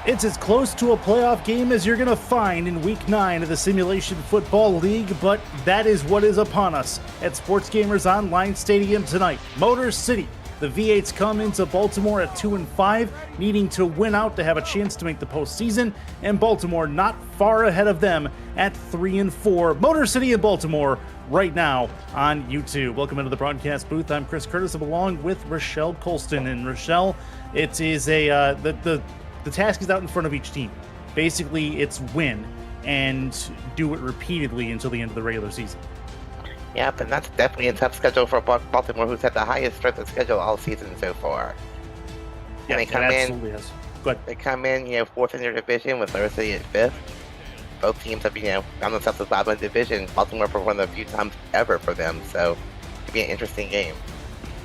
It's as close to a playoff game as you're going to find in Week 9 of the Simulation Football League, but that is what is upon us at Sports Gamers Online Stadium tonight. Motor City, the V8s come into Baltimore at 2-5, needing to win out to have a chance to make the postseason, and Baltimore not far ahead of them at 3-4. Motor City and Baltimore right now on YouTube. Welcome into the broadcast booth. I'm Chris Curtis. I'm along with Rochelle Colston, and Rochelle, it is the task is out in front of each team. Basically, it's win and do it repeatedly until the end of the regular season. Yep, and that's definitely a tough schedule for Baltimore, who's had the highest strength of schedule all season so far. Yeah, and it absolutely is. Go ahead. They come in, fourth in their division with Motor City at fifth. Both teams have, found themselves at the bottom of the division. Baltimore for one of the few times ever for them, so it'll be an interesting game.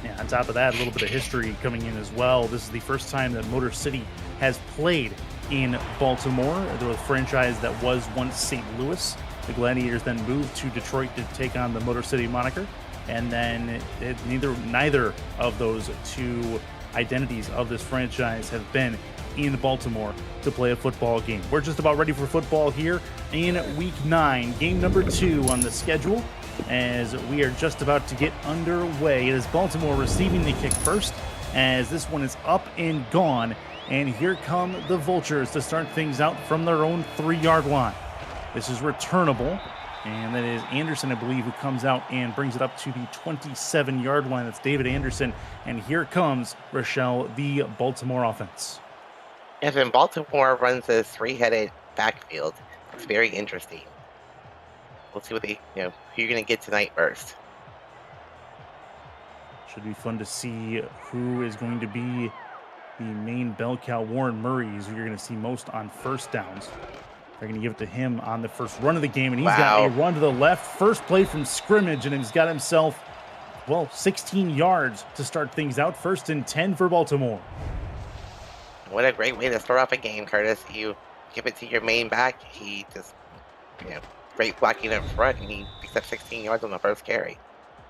Yeah, on top of that, a little bit of history coming in as well. This is the first time that Motor City has played in Baltimore. The franchise that was once St. Louis. The Gladiators then moved to Detroit to take on the Motor City moniker, and then neither of those two identities of this franchise have been in Baltimore to play a football game. We're just about ready for football here in Week 9, game number 2 on the schedule, as we are just about to get underway. It is Baltimore receiving the kick first, as this one is up and gone, and here come the Vultures to start things out from their own 3-yard line. This is returnable, and that is Anderson, I believe, who comes out and brings it up to the 27-yard line. That's David Anderson, and here comes Rochelle, the Baltimore offense. Yes, and Baltimore runs a 3-headed backfield. It's very interesting. We'll see what who you're going to get tonight first. Should be fun to see who is going to be the main bell cow. Warren Murray is who you're going to see most on first downs. They're going to give it to him on the first run of the game, and he's got a run to the left. First play from scrimmage, and he's got himself, 16 yards to start things out. 1st and 10 for Baltimore. What a great way to start off a game, Curtis. You give it to your main back. He just, great blocking up front, and he picks up 16 yards on the first carry.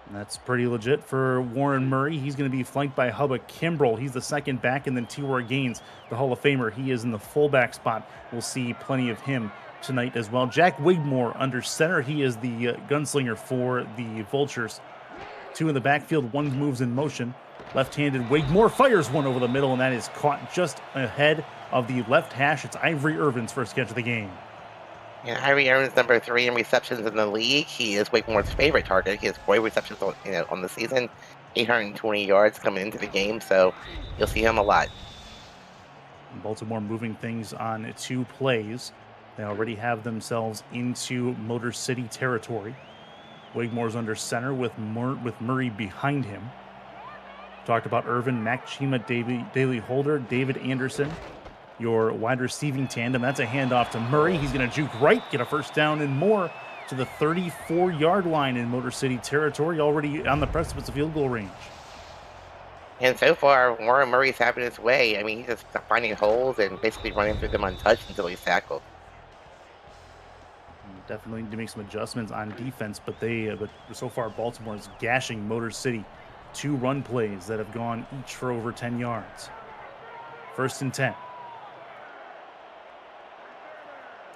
And that's pretty legit for Warren Murray. He's going to be flanked by Hubba Kimbrell. He's the second back, and then T.R. Gaines, the Hall of Famer. He is in the fullback spot. We'll see plenty of him tonight as well. Jack Wigmore under center. He is the gunslinger for the Vultures. 2 in the backfield, 1 moves in motion. Left-handed Wigmore fires one over the middle, and that is caught just ahead of the left hash. It's Ivory Irvin's first catch of the game. And Ivory Irvin's number 3 in receptions in the league. He is Wigmore's favorite target. He has 4 receptions on the season, 820 yards coming into the game, so you'll see him a lot. Baltimore moving things on 2 plays. They already have themselves into Motor City territory. Wigmore's under center with Murray behind him. Talked about Irvin, Mac Chima, Daly Holder, David Anderson, your wide receiving tandem. That's a handoff to Murray. He's going to juke right, get a first down and more to the 34-yard line in Motor City territory, already on the precipice of field goal range. And so far, Warren Murray's having his way. I mean, he's just finding holes and basically running through them untouched until he's tackled. Definitely need to make some adjustments on defense, but so far Baltimore is gashing Motor City. 2 run plays that have gone each for over 10 yards. 1st and 10.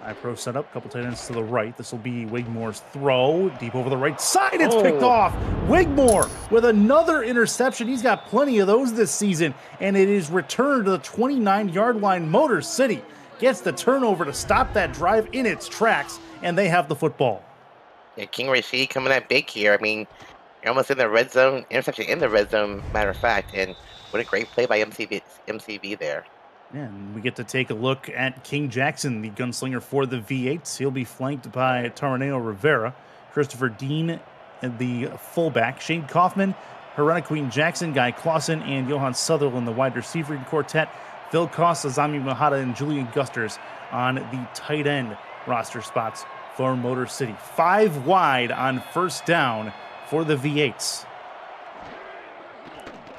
I-Pro setup, couple tight ends to the right. This will be Wigmore's throw. Deep over the right side, it's picked off. Wigmore with another interception. He's got plenty of those this season, and it is returned to the 29-yard line. Motor City gets the turnover to stop that drive in its tracks, and they have the football. Yeah, King Rashid coming out big here. I mean, you're almost in the red zone, interception in the red zone, matter of fact, and what a great play by MCV there. Yeah, and we get to take a look at King Jackson, the gunslinger for the V8s. He'll be flanked by Taraneo Rivera, Christopher Dean, the fullback, Shane Kaufman, Herena Queen Jackson, Guy Clausen, and Johan Sutherland, the wide receiving quartet. Phil Costa, Zami Mahada, and Julian Gusters on the tight end roster spots for Motor City. 5 wide on first down for the V8s.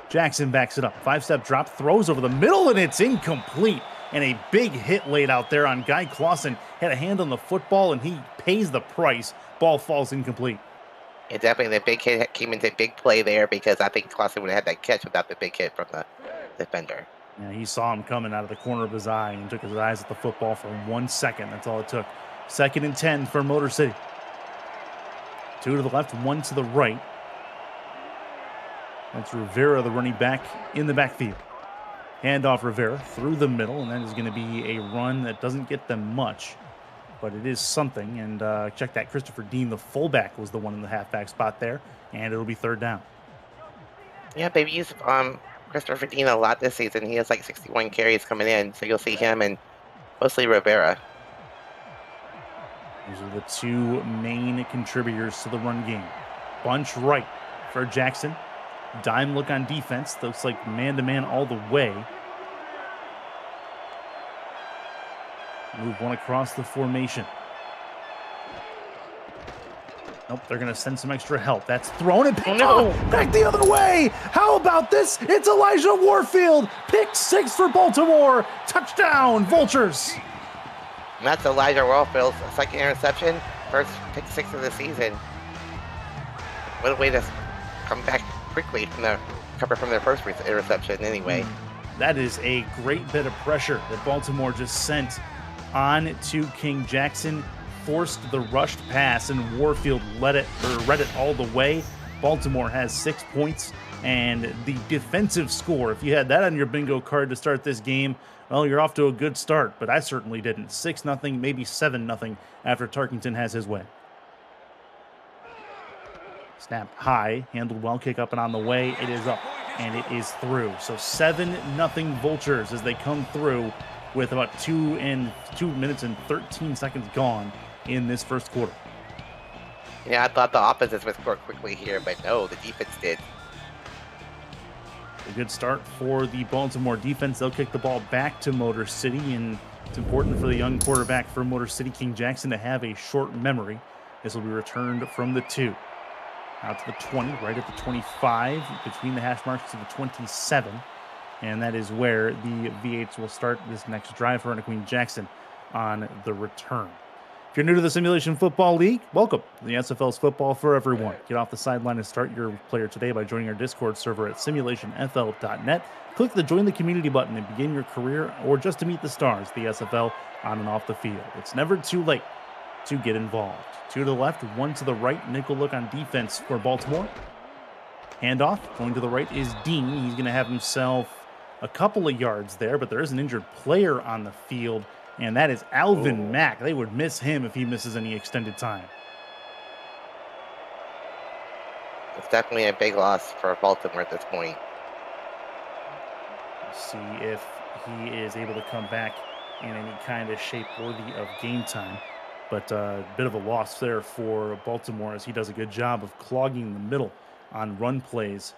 Jackson backs it up. 5-step drop, throws over the middle, and it's incomplete. And a big hit laid out there on Guy Clausen. Had a hand on the football, and he pays the price. Ball falls incomplete. Yeah, definitely the big hit came into big play there, because I think Clausen would have had that catch without the big hit from the defender. Yeah, he saw him coming out of the corner of his eye and took his eyes at the football for 1 second. That's all it took. 2nd and 10 for Motor City. 2 to the left, 1 to the right. That's Rivera, the running back, in the backfield. Handoff Rivera through the middle, and that is going to be a run that doesn't get them much, but it is something. And check that, Christopher Dean, the fullback, was the one in the halfback spot there, and it'll be 3rd down. Yeah, they've used Christopher Dean a lot this season. He has like 61 carries coming in, so you'll see him and mostly Rivera. These are the 2 main contributors to the run game. Bunch right for Jackson. Dime look on defense. Looks like man-to-man all the way. Move one across the formation. Nope, they're going to send some extra help. That's thrown and picked off. Back the other way. How about this? It's Elijah Warfield. Pick 6 for Baltimore. Touchdown, Vultures. And that's Elijah Warfield's 2nd interception, 1st pick 6 of the season. What a way to come back quickly from their cover from their 1st interception anyway. That is a great bit of pressure that Baltimore just sent on to King Jackson. Forced the rushed pass, and Warfield read it all the way. Baltimore has 6 points, and the defensive score, if you had that on your bingo card to start this game, well, you're off to a good start, but I certainly didn't. 6-0, maybe 7-0 after Tarkington has his way. Snap high, handled well, kick up and on the way. It is up, and it is through. So 7-0 Vultures as they come through with about 2 minutes and 13 seconds gone in this 1st quarter. Yeah, I thought the offenses would score quickly here, but no, the defense did. A good start for the Baltimore defense. They'll kick the ball back to Motor City, and it's important for the young quarterback for Motor City, King Jackson, to have a short memory. This will be returned from the 2. Out to the 20, right at the 25, between the hash marks to the 27. And that is where the V8s will start this next drive for Queen Jackson on the return. If you're new to the Simulation Football League, welcome to the SFL's Football for Everyone. Get off the sideline and start your player today by joining our Discord server at simulationfl.net. Click the Join the Community button and begin your career, or just to meet the stars, the SFL, on and off the field. It's never too late to get involved. 2 to the left, 1 to the right. Nickel look on defense for Baltimore. Handoff, going to the right is Dean. He's going to have himself a couple of yards there, but there is an injured player on the field, and that is Alvin Mack. They would miss him if he misses any extended time. It's definitely a big loss for Baltimore at this point. Let's see if he is able to come back in any kind of shape worthy of game time. But a bit of a loss there for Baltimore, as he does a good job of clogging the middle on run plays.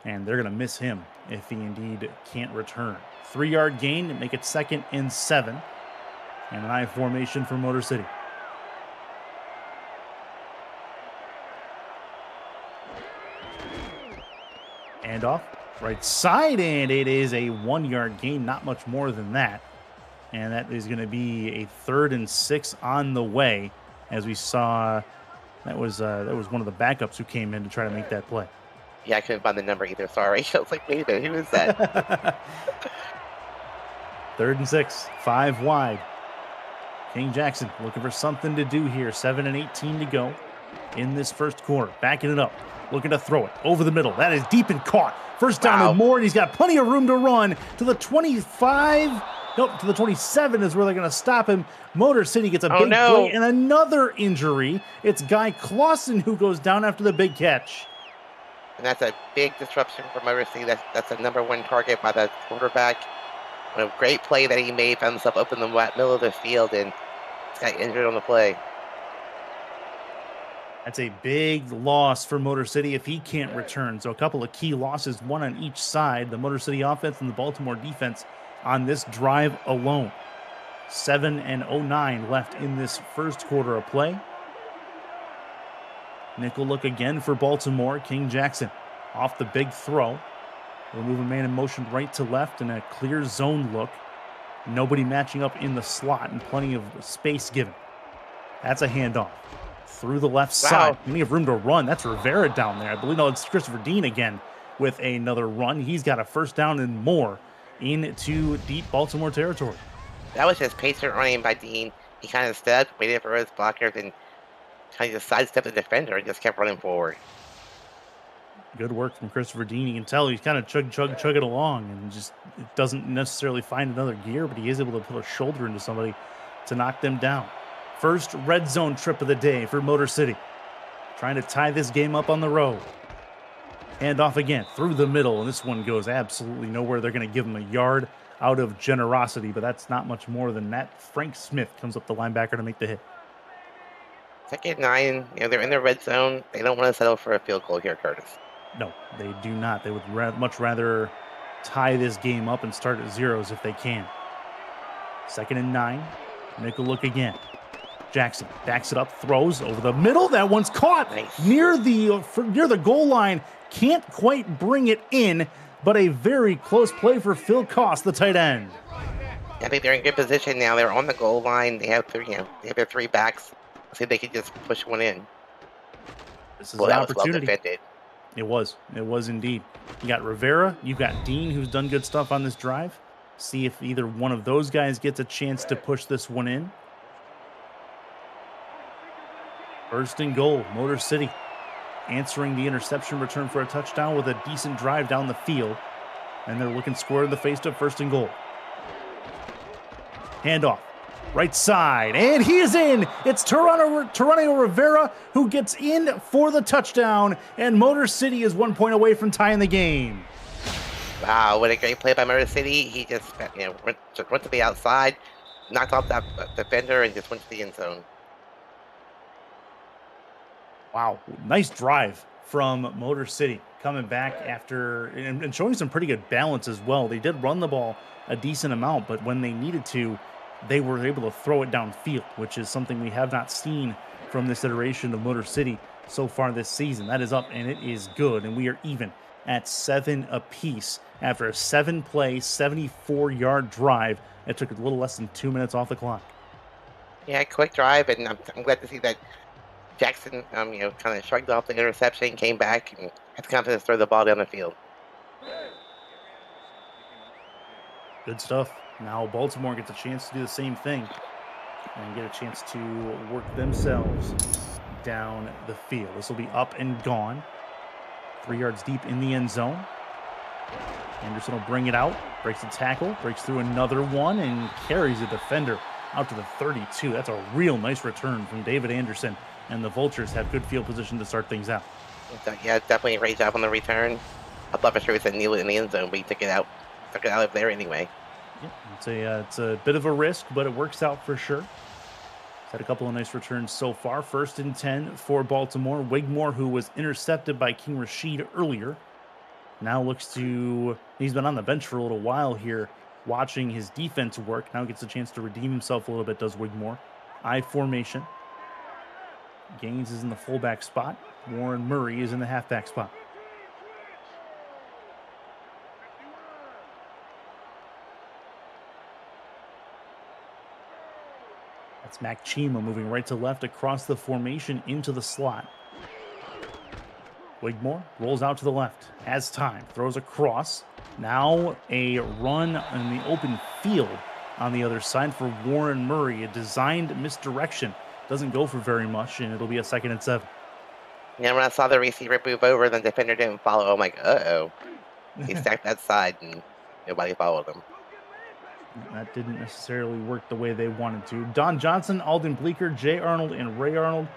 And they're going to miss him if he indeed can't return. 3-yard gain to make it 2nd and 7. And an I formation for Motor City. Handoff, right side, and it is a 1-yard gain, not much more than that. And that is going to be a 3rd and 6 on the way, as we saw. That was one of the backups who came in to try to make that play. Yeah, I couldn't find the number either. Sorry. I was like, wait a minute, who is that? 3rd and 6, 5 wide. King Jackson looking for something to do here. 7:18 to go in this 1st quarter. Backing it up, looking to throw it over the middle. That is deep and caught. 1st down and more, and he's got plenty of room to run to the 25. Nope, to the 27 is where they're going to stop him. Motor City gets a big play and another injury. It's Guy Clausen who goes down after the big catch. And that's a big disruption for Motor City. That's a #1 target by the quarterback. A great play that he made, found himself open in the middle of the field, and got injured on the play. That's a big loss for Motor City if he can't return. So a couple of key losses, one on each side, the Motor City offense and the Baltimore defense on this drive alone. 7:09 left in this 1st quarter of play. Nickel look again for Baltimore. King Jackson off the big throw. We'll move a man in motion right to left in a clear zone look. Nobody matching up in the slot and plenty of space given. That's a handoff through the left side. Plenty of room to run. That's Rivera down there. I believe it's Christopher Dean again with another run. He's got a 1st down and more into deep Baltimore territory. That was just patient running by Dean. He kind of stood, waited for his blockers, and kind of just sidestepped the defender and just kept running forward. Good work from Christopher Dean. You can tell he's kind of chugging along and just doesn't necessarily find another gear, but he is able to put a shoulder into somebody to knock them down. First red zone trip of the day for Motor City. Trying to tie this game up on the road. Hand off again through the middle, and this one goes absolutely nowhere. They're going to give him a yard out of generosity, but that's not much more than that. Frank Smith comes up the linebacker to make the hit. 2nd and 9, they're in the red zone. They don't want to settle for a field goal here, Curtis. No, they do not. They would much rather tie this game up and start at zeros if they can. 2nd and 9. Make a look again. Jackson backs it up, throws over the middle. That one's caught near the goal line. Can't quite bring it in, but a very close play for Phil Koss, the tight end. I think they're in good position now. They're on the goal line. They have they have their 3 backs. See if they can just push one in. This is an opportunity. Well defended. It was indeed. You got Rivera, you've got Dean, who's done good stuff on this drive. See if either one of those guys gets a chance to push this one in. 1st and goal, Motor City answering the interception return for a touchdown with a decent drive down the field. And they're looking square in the face to 1st and goal. Handoff. Right side, and he is in. It's Geronimo Rivera who gets in for the touchdown, and Motor City is 1 point away from tying the game. Wow, what a great play by Motor City. He just went to the outside, knocked off that defender, and just went to the end zone. Wow, nice drive from Motor City coming back after and showing some pretty good balance as well. They did run the ball a decent amount, but when they needed to, they were able to throw it downfield, which is something we have not seen from this iteration of Motor City so far this season. That is up, and it is good, and we are even at 7 apiece after a 7-play, 74-yard drive. It took a little less than 2 minutes off the clock. Yeah, quick drive, and I'm glad to see that Jackson, kind of shrugged off the interception, came back, and had the confidence to throw the ball down the field. Good stuff. Now Baltimore gets a chance to do the same thing and get a chance to work themselves down the field. This will be up and gone. 3 yards deep in the end zone. Anderson will bring it out, breaks the tackle, breaks through another one, and carries a defender out to the 32. That's a real nice return from David Anderson, and the Vultures have good field position to start things out. Yeah, definitely a great job on the return. I thought for sure he said kneel it in the end zone, but he took it out of there anyway. Yeah, it's a bit of a risk, but it works out for sure. He's had a couple of nice returns so far. 1st and 10 for Baltimore. Wigmore, who was intercepted by King Rashid earlier, now looks to... He's been on the bench for a little while here, watching his defense work. Now gets a chance to redeem himself a little bit, does Wigmore. I formation. Gaines is in the fullback spot. Warren Murray is in the halfback spot. That's Mac Chima moving right to left across the formation into the slot. Wigmore rolls out to the left, has time, throws across. Now a run in the open field on the other side for Warren Murray. A designed misdirection. Doesn't go for very much, and it'll be a 2nd and 7. Yeah, when I saw the receiver move over, the defender didn't follow. I'm like, uh-oh. He stacked that side, and nobody followed him. That didn't necessarily work the way they wanted to. Don Johnson, Alden Bleeker, Jay Arnold, and Ray Arnold,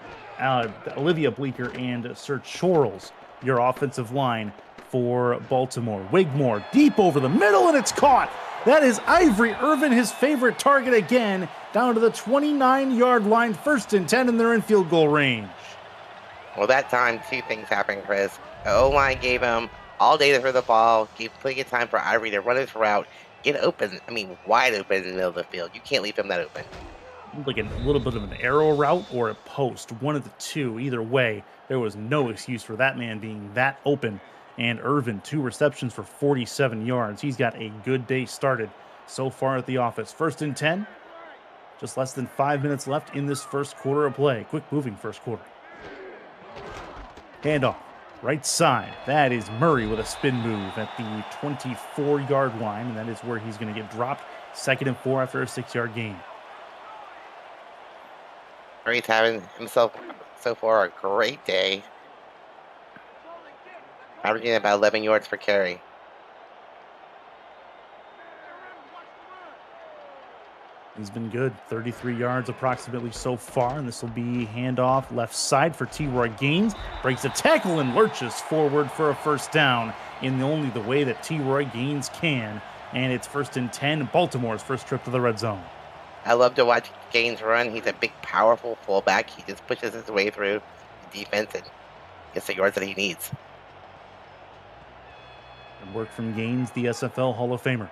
Olivia Bleeker, and Sir Charles, your offensive line for Baltimore. Wigmore deep over the middle, and it's caught. That is Ivory Irvin, his favorite target again, down to the 29-yard line, 1st and 10 in their infield goal range. Well, that time, 2 things happened, Chris. The O-line gave him all day to throw the ball, gave plenty of time for Ivory to run his route, get open, wide open in the middle of the field. You can't leave him that open. Like a little bit of an arrow route or a post, one of the two. Either way, there was no excuse for that man being that open. And Irvin, 2 receptions for 47 yards. He's got a good day started so far at the office. 1st and 10. Just less than 5 minutes left in this first quarter of play. Quick moving first quarter. Handoff. Right side, that is Murray with a spin move at the 24-yard line, and that is where he's going to get dropped. 2nd and 4 after a 6-yard gain. Murray's having himself so far a great day, averaging about 11 yards per carry. He's been good, 33 yards approximately so far, and this will be handoff left side for T-Roy Gaines. Breaks a tackle and lurches forward for a first down in only the way that T-Roy Gaines can. And it's 1st and 10, Baltimore's first trip to the red zone. I love to watch Gaines run. He's a big, powerful fullback. He just pushes his way through the defense and gets the yards that he needs. And work from Gaines, the SFL Hall of Famer.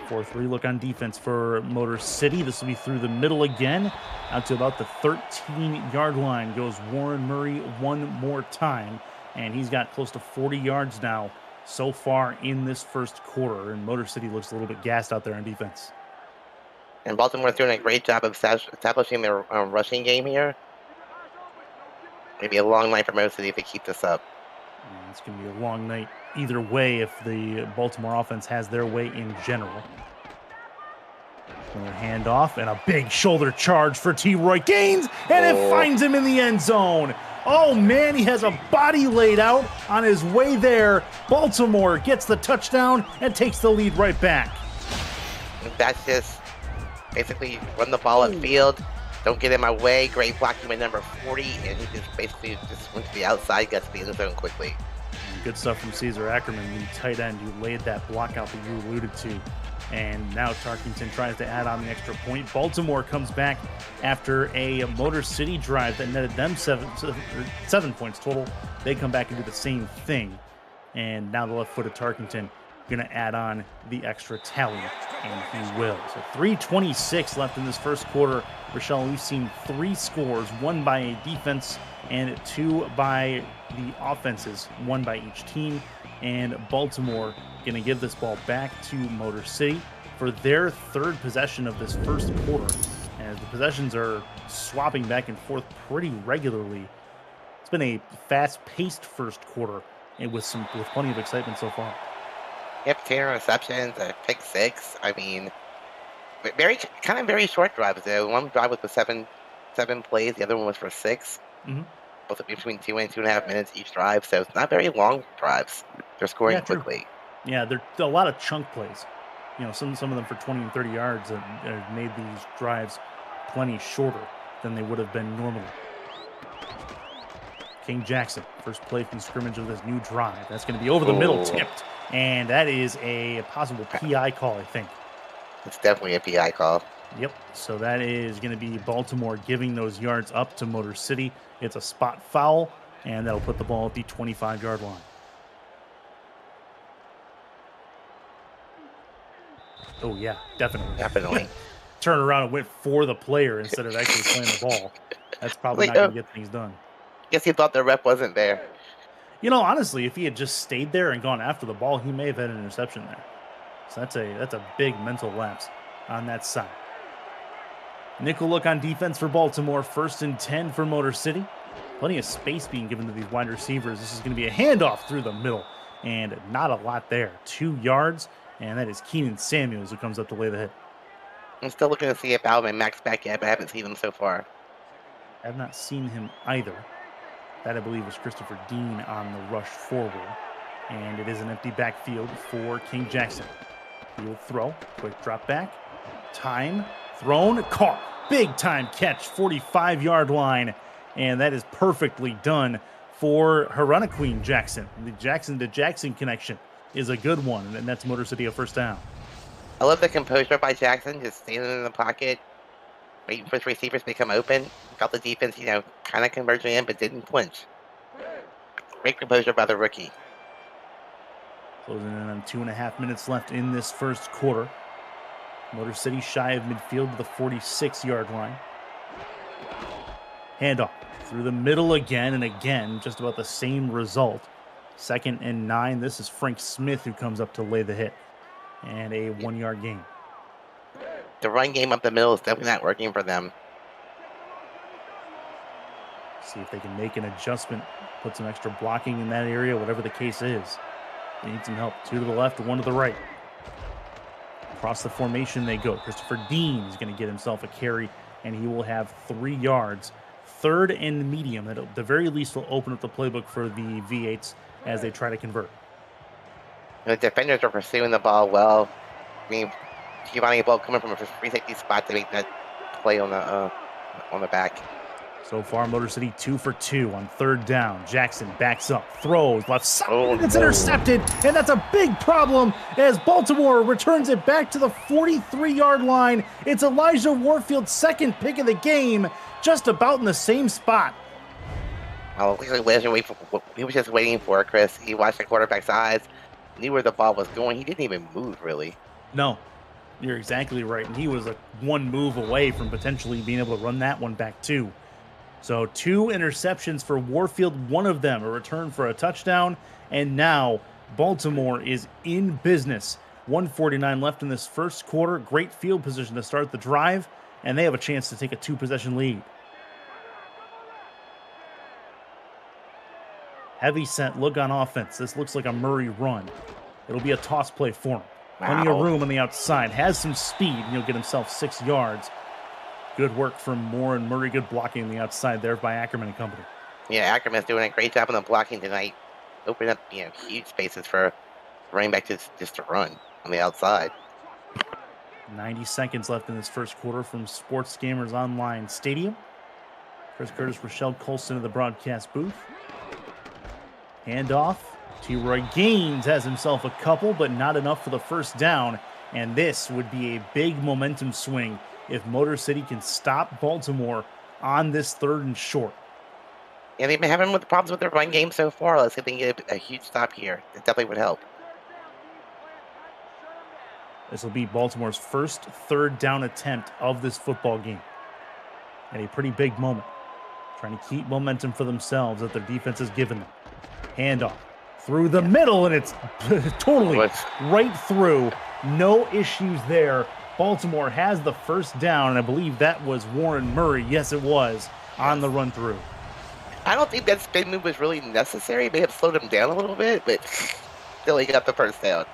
4-3 look on defense for Motor City. This will be through the middle again. Out to about the 13-yard line goes Warren Murray one more time. And he's got close to 40 yards now so far in this first quarter. And Motor City looks a little bit gassed out there on defense. And Baltimore's doing a great job of establishing their rushing game here. Maybe a long night for Motor City if they keep this up. And it's going to be a long night either way if the Baltimore offense has their way in general. Another handoff and a big shoulder charge for T-Roy Gaines, and it finds him in the end zone. Oh man, he has a body laid out on his way there. Baltimore gets the touchdown and takes the lead right back. That's just basically run the ball upfield. Don't get in my way. Great blocking by number 40, and he just basically just went to the outside, got to the end zone quickly. Good stuff from Caesar Ackerman, the tight end who laid that block out that you alluded to. And now Tarkington tries to add on the extra point. Baltimore comes back after a Motor City drive that netted them 7 points total. They come back and do the same thing. And now the left-footed Tarkington going to add on the extra tally, and he will. So 3:26 left in this first quarter. Rochelle, we've seen 3 scores, 1 by a defense and 2 by the offenses, 1 by each team. And Baltimore going to give this ball back to Motor City for their 3rd possession of this first quarter. As the possessions are swapping back and forth pretty regularly. It's been a fast-paced first quarter and with plenty of excitement so far. Yep, 10 receptions, a pick 6. I mean, very short drives though. One drive was for seven plays. The other one was for 6. Mm-hmm. Both between 2 and 2.5 minutes each drive. So it's not very long drives. They're scoring quickly. Yeah, they're a lot of chunk plays. You know, some of them for 20 and 30 yards have made these drives plenty shorter than they would have been normally. King Jackson, first play from scrimmage of this new drive. That's going to be over the middle, tipped. And that is a possible PI call, I think. It's definitely a PI call. Yep. So that is going to be Baltimore giving those yards up to Motor City. It's a spot foul, and that'll put the ball at the 25-yard line. Oh, yeah, definitely. Definitely. Turn around and went for the player instead of actually playing the ball. That's probably not going to get things done. Guess he thought the rep wasn't there. You know, honestly, if he had just stayed there and gone after the ball, he may have had an interception there. So that's a big mental lapse on that side. Nickel look on defense for Baltimore. 1st and 10 for Motor City. Plenty of space being given to these wide receivers. This is going to be a handoff through the middle. And not a lot there. 2 yards. And that is Keenan Samuels who comes up to lay the hit. I'm still looking to see if Alvin Mack's back yet, but I haven't seen him so far. I have not seen him either. That, I believe, was Christopher Dean on the rush forward. And it is an empty backfield for King Jackson. Field throw, quick drop back. Time, thrown, caught. Big time catch, 45-yard line. And that is perfectly done for Haranaqueen Jackson. The Jackson to Jackson connection is a good one, and that's Motor City a first down. I love the composure by Jackson, just standing in the pocket, waiting for his receivers to become open. Got the defense, kind of converging in, but didn't flinch. Great composure by the rookie. Closing in on 2.5 minutes left in this first quarter. Motor City shy of midfield to the 46-yard line. Handoff through the middle again and again, just about the same result. 2nd and 9. This is Frank Smith who comes up to lay the hit. And a 1-yard gain. The run game up the middle is definitely not working for them. See if they can make an adjustment, put some extra blocking in that area, whatever the case is. They need some help. 2 to the left, 1 to the right. Across the formation they go. Christopher Dean is going to get himself a carry, and he will have 3 yards. 3rd and medium. That at the very least will open up the playbook for the V8s as they try to convert. The defenders are pursuing the ball well. I mean, Giovanni ball coming from a free safety spot to make that play on the back. So far, Motor City 2 for 2 on 3rd down. Jackson backs up, throws left side, and it's intercepted, and that's a big problem as Baltimore returns it back to the 43-yard line. It's Elijah Warfield's 2nd pick of the game, just about in the same spot. Oh, he was just waiting for it, Chris. He watched the quarterback's eyes, knew where the ball was going. He didn't even move, really. No, you're exactly right, and he was one move away from potentially being able to run that one back too. So 2 interceptions for Warfield, 1 of them a return for a touchdown, and now Baltimore is in business. 1:49 left in this first quarter. Great field position to start the drive, and they have a chance to take a 2-possession lead. Heavy set look on offense. This looks like a Murray run. It'll be a toss play for him. Plenty of room on the outside. Has some speed, and he'll get himself 6 yards. Good work from Moore and Murray. Good blocking on the outside there by Ackerman and company. Yeah, Ackerman's doing a great job on the blocking tonight. Opening up, huge spaces for running back just to run on the outside. 90 seconds left in this first quarter from Sports Gamers Online Stadium. Chris Curtis, Rochelle Colston in the broadcast booth. Handoff. T-Roy Gaines has himself a couple, but not enough for the first down. And this would be a big momentum swing if Motor City can stop Baltimore on this 3rd and short. Yeah, they've been having problems with their run game so far. Let's see if they can get a huge stop here. It definitely would help. This will be Baltimore's first 3rd down attempt of this football game. And a pretty big moment. Trying to keep momentum for themselves that their defense has given them. Handoff through the middle, and it's totally right through. No issues there. Baltimore has the first down, and I believe that was Warren Murray. Yes, it was, on the run through. I don't think that spin move was really necessary. It may have slowed him down a little bit, but still he got the first down.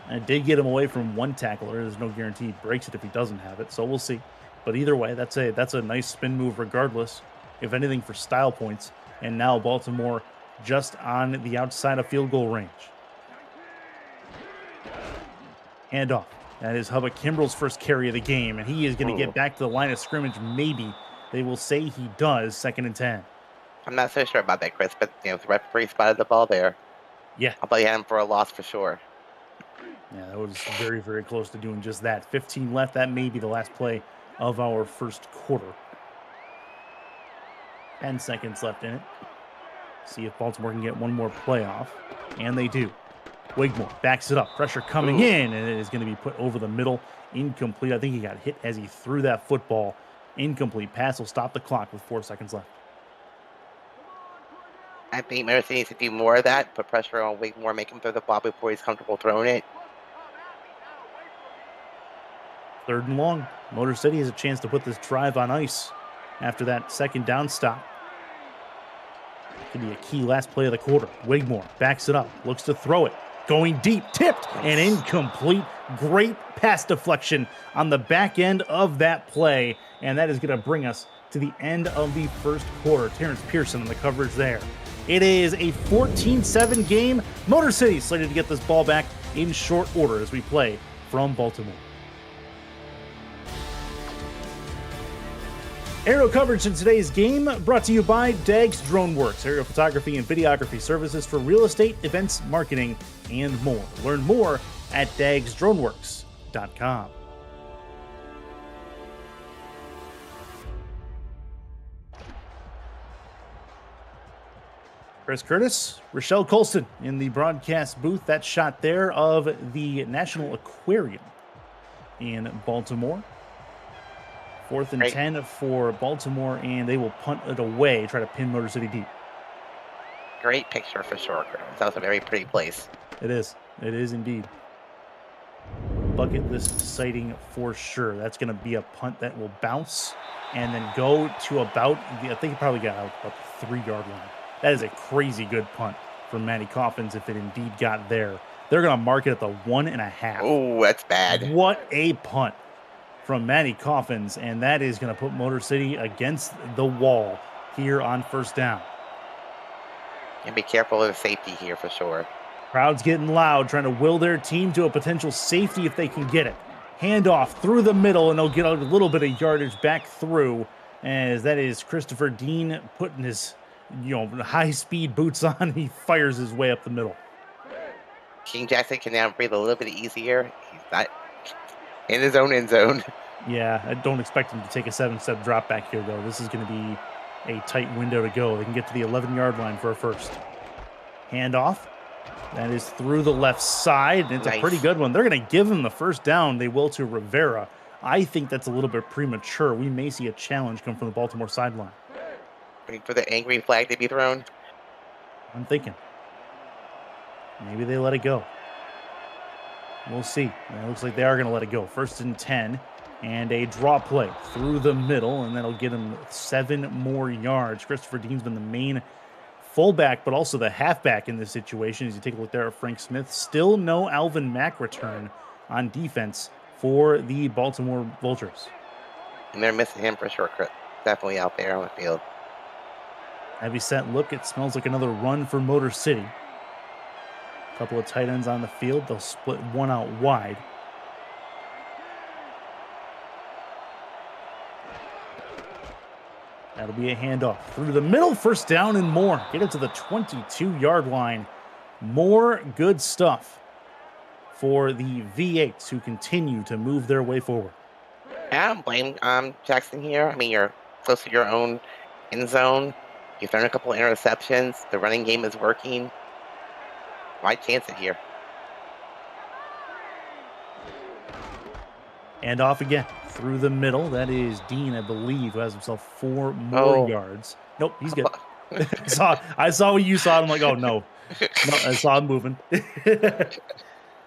And it did get him away from 1 tackler. There's no guarantee he breaks it if he doesn't have it, so we'll see. But either way, that's a nice spin move regardless, if anything, for style points. And now Baltimore just on the outside of field goal range. Handoff. That is Hubba Kimbrell's first carry of the game, and he is going to get back to the line of scrimmage. Maybe they will say he does. 2nd and 10. I'm not so sure about that, Chris, but the referee spotted the ball there. Yeah. I'll bet you had him for a loss for sure. Yeah, that was very, very close to doing just that. 15 left. That may be the last play of our first quarter. 10 seconds left in it. See if Baltimore can get one more play off. And they do. Wigmore backs it up. Pressure coming in, and it is going to be put over the middle. Incomplete. I think he got hit as he threw that football. Incomplete. Pass will stop the clock with 4 seconds left. I think Motor City needs to do more of that. Put pressure on Wigmore. Make him throw the ball before he's comfortable throwing it. 3rd and long. Motor City has a chance to put this drive on ice after that 2nd down stop. Could be a key last play of the quarter. Wigmore backs it up. Looks to throw it. Going deep. Tipped and incomplete. Great pass deflection on the back end of that play. And that is going to bring us to the end of the first quarter. Terrence Pearson on the coverage there. It is a 14-7 game. Motor City slated to get this ball back in short order as we play from Baltimore. Aerial coverage in today's game brought to you by Dags Drone Works, aerial photography and videography services for real estate, events, marketing, and more. Learn more at dagsdroneworks.com. Chris Curtis, Rochelle Colston in the broadcast booth. That shot there of the National Aquarium in Baltimore. 4th and 10 for Baltimore, and they will punt it away, try to pin Motor City deep. Great picture for sure. That was a very pretty place. It is. It is indeed. bucket list sighting for sure. That's going to be a punt that will bounce and then go to about, I think it probably got out about the 3-yard line. That is a crazy good punt from Matty Coffins if it indeed got there. They're going to mark it at the 1.5. Oh, that's bad. What a punt from Matty Coffins, and that is going to put Motor City against the wall here on first down. And be careful of the safety here for sure. Crowd's getting loud, trying to will their team to a potential safety if they can get it. Handoff through the middle, and they'll get a little bit of yardage back through, as that is Christopher Dean putting his, high-speed boots on. He fires his way up the middle. King Jackson can now breathe a little bit easier. He's not in his own end zone. Yeah, I don't expect him to take a 7-step drop back here, though. This is going to be a tight window to go. They can get to the 11-yard line for a first. Handoff. That is through the left side. It's a pretty good one. They're going to give him the first down. They will to Rivera. I think that's a little bit premature. We may see a challenge come from the Baltimore sideline. Waiting for the angry flag to be thrown. I'm thinking. Maybe they let it go. We'll see. It looks like they are going to let it go. 1st and 10. And a draw play through the middle. And that'll get him 7 more yards. Christopher Dean's been the main fullback, but also the halfback in this situation. As you take a look there at Frank Smith, still no Alvin Mack return on defense for the Baltimore Vultures. And they're missing him for sure. Definitely out there on the field. Heavy set look. It smells like another run for Motor City. A couple of tight ends on the field. They'll split one out wide. That'll be a handoff through the middle. First down and more. Get it to the 22-yard line. More good stuff for the V8s who continue to move their way forward. I don't blame Jackson here. I mean, you're close to your own end zone. You've thrown a couple of interceptions. The running game is working. Why chance it here? And off again through the middle. That is Dean, I believe, who has himself 4 more yards. Nope, he's good. I saw what you saw. I'm like, oh, no. No, I saw him moving.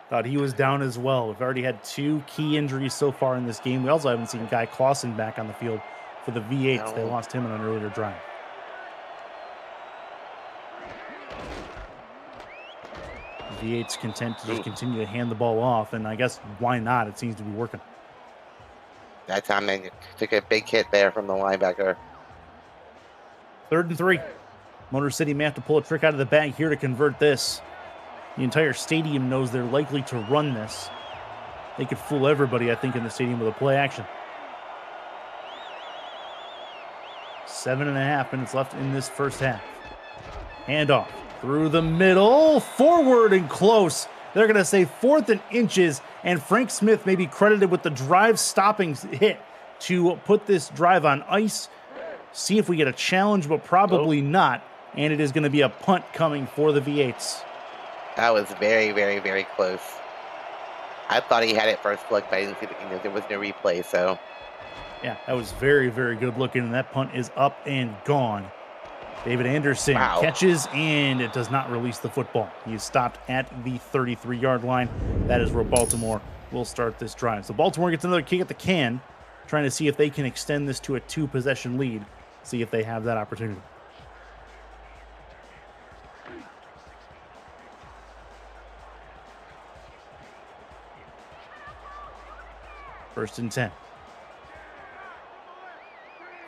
Thought he was down as well. We've already had 2 key injuries so far in this game. We also haven't seen Guy Clausen back on the field for the V8s. No. They lost him on an earlier drive. V8's content to just continue to hand the ball off, and I guess why not? It seems to be working. That time they took a big hit there from the linebacker. 3rd and 3. Motor City may have to pull a trick out of the bag here to convert this. The entire stadium knows they're likely to run this. They could fool everybody, I think, in the stadium with a play action. 7.5 minutes left in this first half. Handoff through the middle, forward and close. They're going to say 4th and inches, and Frank Smith may be credited with the drive-stopping hit to put this drive on ice. See if we get a challenge, but probably not. And it is going to be a punt coming for the V8s. That was very, very, very close. I thought he had it first look, but I didn't see there was no replay, so. Yeah, that was very, very good looking, and that punt is up and gone. David Anderson catches, and it does not release the football. He is stopped at the 33-yard line. That is where Baltimore will start this drive. So Baltimore gets another kick at the can, trying to see if they can extend this to a 2-possession lead, see if they have that opportunity. First and 10.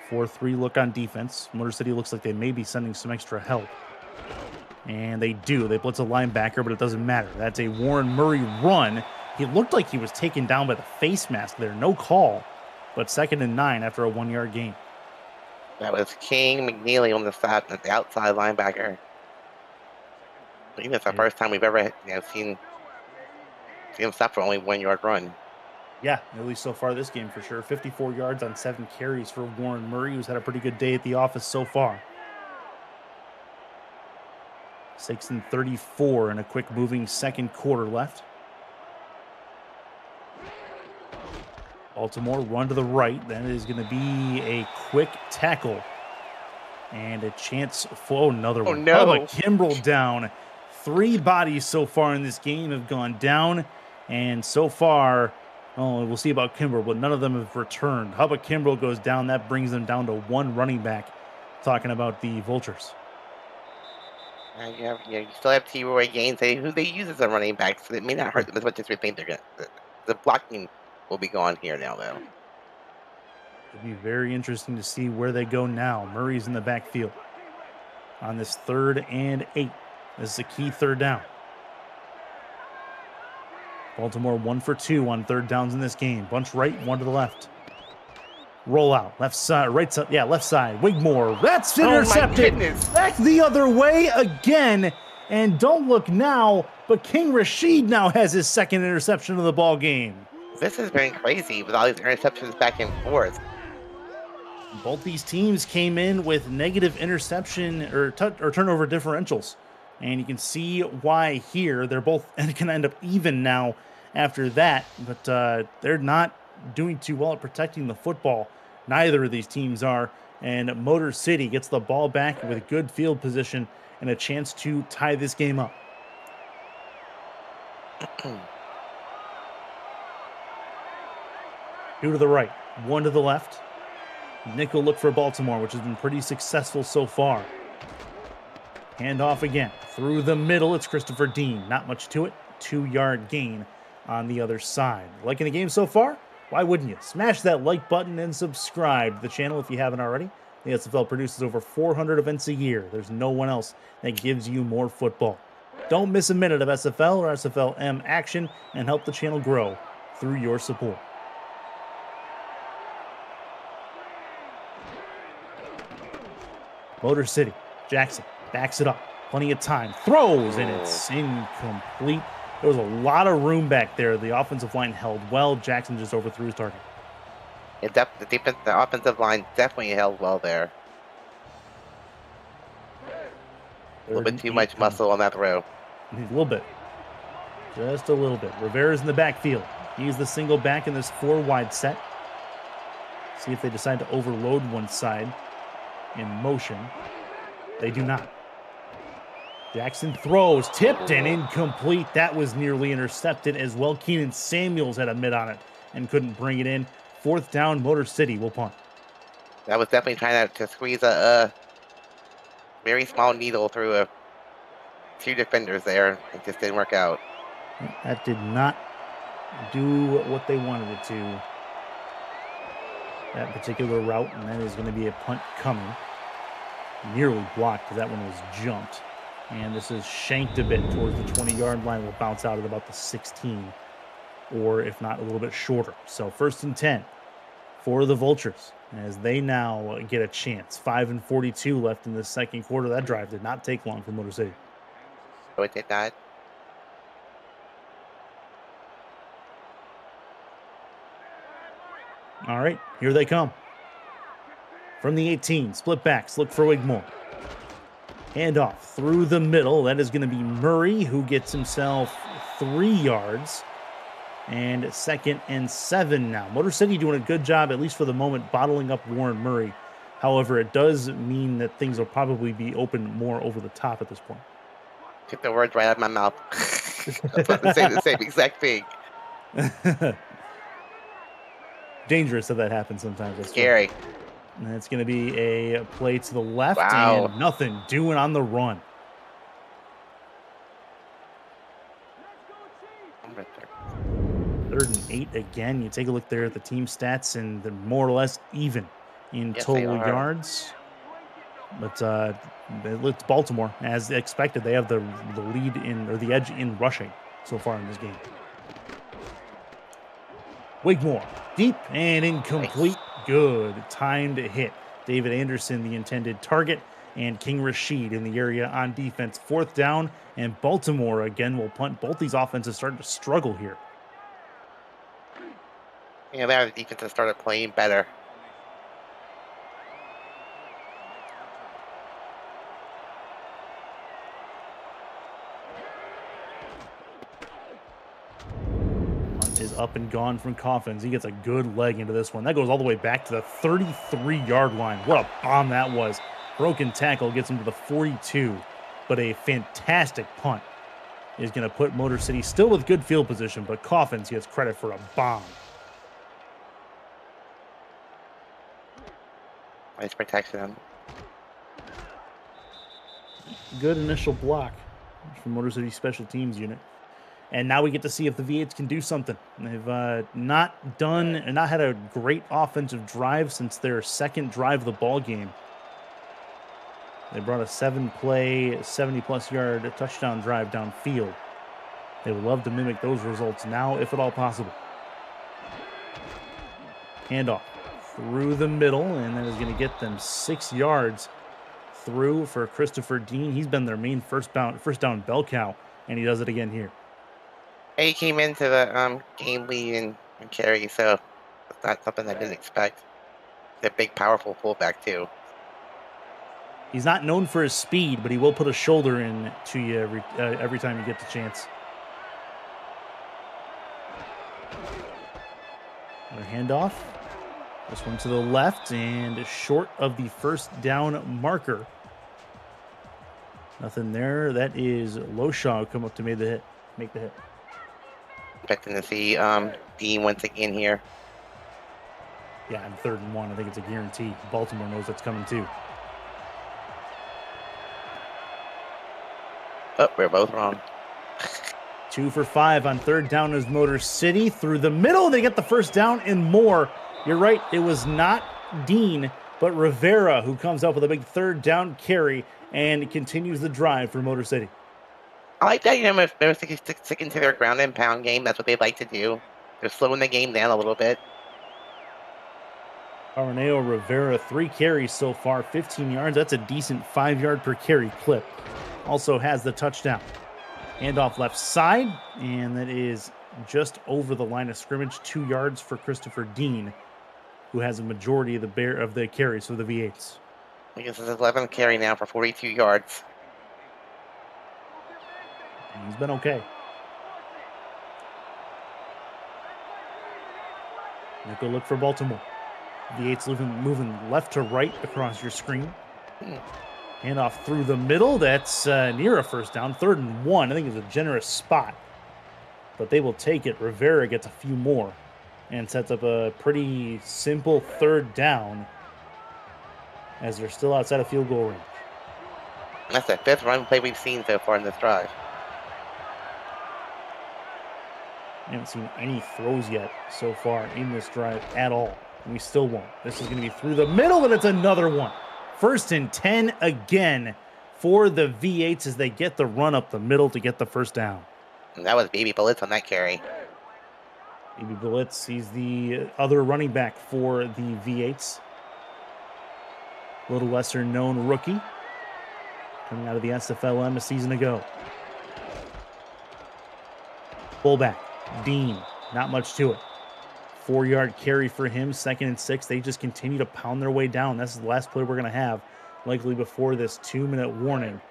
4-3 look on defense. Motor City looks like they may be sending some extra help. And they do. They blitz a linebacker, but it doesn't matter. That's a Warren Murray run. He looked like he was taken down by the face mask there. No call, but 2nd and 9 after a 1-yard gain. That was King McNeely on the outside linebacker. I think that's the first time we've ever seen him stop for only 1-yard run. Yeah, at least so far this game for sure. 54 yards on 7 carries for Warren Murray, who's had a pretty good day at the office so far. 6 and 34 in a quick moving second quarter left. Baltimore run to the right. That is going to be a quick tackle. And a chance for another one. No. Bubba Kimbrell down. 3 bodies so far in this game have gone down. And so far, oh, we'll see about Kimbrel, but none of them have returned. How about Kimbrel goes down? That brings them down to one running back. Talking about the Vultures. You still have T-Roy Gaines, who they use as a running back, so it may not hurt them as much as we think they're going to. The blocking will be gone here now, though. It'll be very interesting to see where they go now. Murray's in the backfield on this 3rd and 8. This is a key 3rd down. Baltimore 1 for 2 on 3rd downs in this game. Bunch right, 1 to the left. Roll out, left side, right side, yeah, left side. Wigmore, that's intercepted. Oh my goodness. Back the other way again. And don't look now, but King Rashid now has his 2nd interception of the ball game. This has been crazy with all these interceptions back and forth. Both these teams came in with negative interception or turnover differentials. And you can see why here. They're both going to end up even now after that. But they're not doing too well at protecting the football. Neither of these teams are. And Motor City gets the ball back with good field position and a chance to tie this game up. 2 to the right, 1 to the left. Nickel look for Baltimore, which has been pretty successful so far. Handoff again. Through the middle, it's Christopher Dean. Not much to it. 2-yard gain on the other side. Liking the game so far? Why wouldn't you? Smash that like button and subscribe to the channel if you haven't already. The SFL produces over 400 events a year. There's no one else that gives you more football. Don't miss a minute of SFL or SFLM action and help the channel grow through your support. Motor City, Jackson backs it up. Plenty of time. Throws, and it's incomplete. There was a lot of room back there. The offensive line held well. Jackson just overthrew his target. The offensive line definitely held well there. A little bit too much muscle on that throw. A little bit. Just a little bit. Rivera's in the backfield. He's the single back in this 4-wide set. See if they decide to overload one side in motion. They do not. Jackson throws, tipped and incomplete. That was nearly intercepted as well. Keenan Samuels had a mid on it and couldn't bring it in. 4th down, Motor City will punt. That was definitely trying to squeeze a very small needle through 2 defenders there. It just didn't work out. That did not do what they wanted it to. That particular route, and that is going to be a punt coming. Nearly blocked because that one was jumped. And this is shanked a bit towards the 20-yard line. Will bounce out at about the 16, or if not, a little bit shorter. So 1st and 10 for the Vultures as they now get a chance. 5:42 left in the 2nd quarter. That drive did not take long for Motor City. So it did not. All right, here they come. From the 18, split backs, look for Wigmore. Handoff through the middle. That is going to be Murray, who gets himself 3 yards. And 2nd and 7 now. Motor City doing a good job, at least for the moment, bottling up Warren Murray. However, it does mean that things will probably be open more over the top at this point. Took the words right out of my mouth. I was about to say the same exact thing. Dangerous that happens sometimes. That's Scary. And it's going to be a play to the left Wow. and nothing doing on the run. Third and 8 again. You take a look there at the team stats, and they're more or less even in total yards. But it's Baltimore, as expected. They have the lead in, or the edge in rushing so far in this game. Wigmore, deep and incomplete. Nice. Good timed hit. David Anderson, the intended target, and King Rashid in the area on defense. 4th down, and Baltimore again will punt. Both these offenses starting to struggle here. Yeah, the defense has started playing better. Is up and gone from Coffins. He gets a good leg into this one. That goes all the way back to the 33-yard line. What a bomb that was. Broken tackle gets him to the 42, but a fantastic punt is going to put Motor City still with good field position, but Coffins gets credit for a bomb. Nice protection. Good initial block from Motor City Special Teams unit. And now we get to see if the V8s can do something. They've not had a great offensive drive since their second drive of the ball game. They brought a 7-play, 70-plus yard touchdown drive downfield. They would love to mimic those results now, if at all possible. Handoff through the middle, and that is going to get them 6 yards through for Christopher Dean. He's been their main first down bell cow, and he does it again here. He came into the game lead and carry, so it's not something I didn't expect. He's a big, powerful fullback, too. He's not known for his speed, but he will put a shoulder in to you every time you get the chance. Another handoff. This one to the left and short of the first down marker. Nothing there. That is Loshaw who come up to make the hit. Expecting to see Dean once again here. Yeah, and 3rd and 1. I think it's a guarantee. Baltimore knows that's coming too. Oh, we're both wrong. 2 for 5 on 3rd down is Motor City. Through the middle, they get the first down and more. You're right, it was not Dean, but Rivera who comes up with a big 3rd down carry and continues the drive for Motor City. I like that, if they're sticking to their ground and pound game, that's what they like to do. They're slowing the game down a little bit. Araneo Rivera, 3 carries so far, 15 yards. That's a decent 5-yard per carry clip. Also has the touchdown. Handoff left side, and that is just over the line of scrimmage, 2 yards for Christopher Dean, who has a majority of the carries for the V8s. I guess it's his 11th carry now for 42 yards. And he's been okay. Go look for Baltimore. V8's moving left to right across your screen. Handoff through the middle. That's near a first down. 3rd and 1. I think it's a generous spot. But they will take it. Rivera gets a few more and sets up a pretty simple 3rd down as they're still outside of field goal range. That's the 5th run play we've seen so far in this drive. I haven't seen any throws yet so far in this drive at all. And we still won't. This is going to be through the middle, and it's another one. 1st and 10 again for the V8s as they get the run up the middle to get the first down. And that was Baby Blitz on that carry. Baby Blitz, he's the other running back for the V8s. A little lesser known rookie coming out of the SFL a season ago. Fullback, Dean, not much to it. 4-yard carry for him, 2nd and 6. They just continue to pound their way down. That's the last play we're going to have, likely before this 2-minute warning.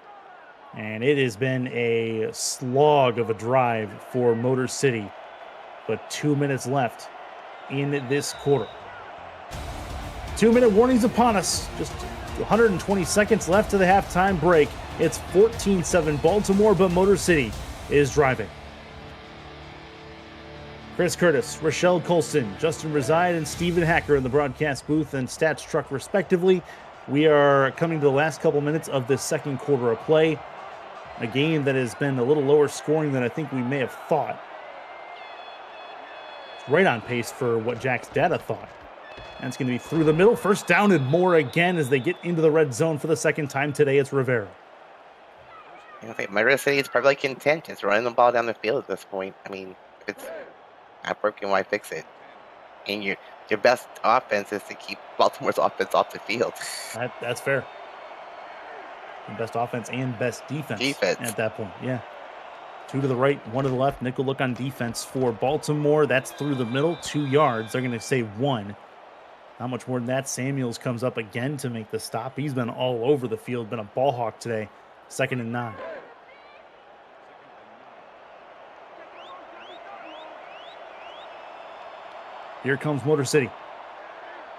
And it has been a slog of a drive for Motor City, but 2 minutes left in this quarter. 2-minute warning's upon us. Just 120 seconds left to the halftime break. It's 14-7 Baltimore, but Motor City is driving. Chris Curtis, Rochelle Colston, Justin Reside, and Stephen Hacker in the broadcast booth and stats truck respectively. We are coming to the last couple minutes of this second quarter of play. A game that has been a little lower scoring than I think we may have thought. It's right on pace for what Jack's data thought. And it's going to be through the middle. 1st down and more again as they get into the red zone for the 2nd time today. It's Rivera. I think Motor City is probably content just running the ball down the field at this point. I mean, if it's not broken, why fix it? And your best offense is to keep Baltimore's offense off the field. That's fair. The best offense and best defense at that point. Yeah. 2 to the right, 1 to the left. Nickel look on defense for Baltimore. That's through the middle, 2 yards. They're going to say 1. Not much more than that. Samuels comes up again to make the stop. He's been all over the field, been a ball hawk today. 2nd and 9. Here comes Motor City.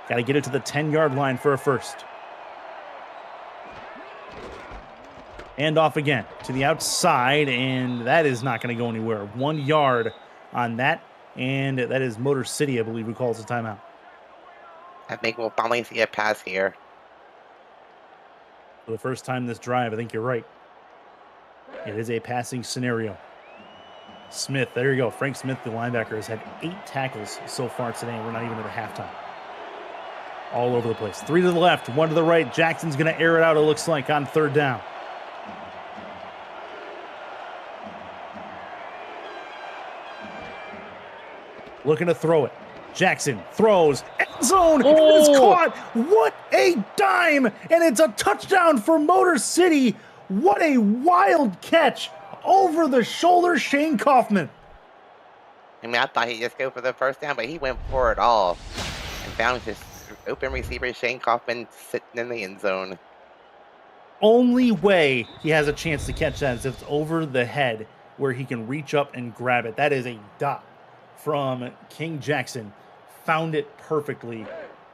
Got to get it to the 10-yard line for a first. And off again to the outside, and that is not going to go anywhere. 1 yard on that, and that is Motor City, I believe, who calls the timeout. I think we'll finally see a pass here. For the first time this drive, I think you're right. It is a passing scenario. Smith, there you go. Frank Smith, the linebacker, has had 8 tackles so far today, and we're not even at halftime. All over the place. 3 to the left, 1 to the right. Jackson's going to air it out, it looks like, on 3rd down. Looking to throw it. Jackson throws. End zone. Oh. It's caught. What a dime. And it's a touchdown for Motor City. What a wild catch. Over the shoulder, Shane Kaufman. I mean, I thought he'd just go for the first down, but he went for it all. And found his open receiver, Shane Kaufman, sitting in the end zone. Only way he has a chance to catch that is if it's over the head where he can reach up and grab it. That is a dot from King Jackson. Found it perfectly.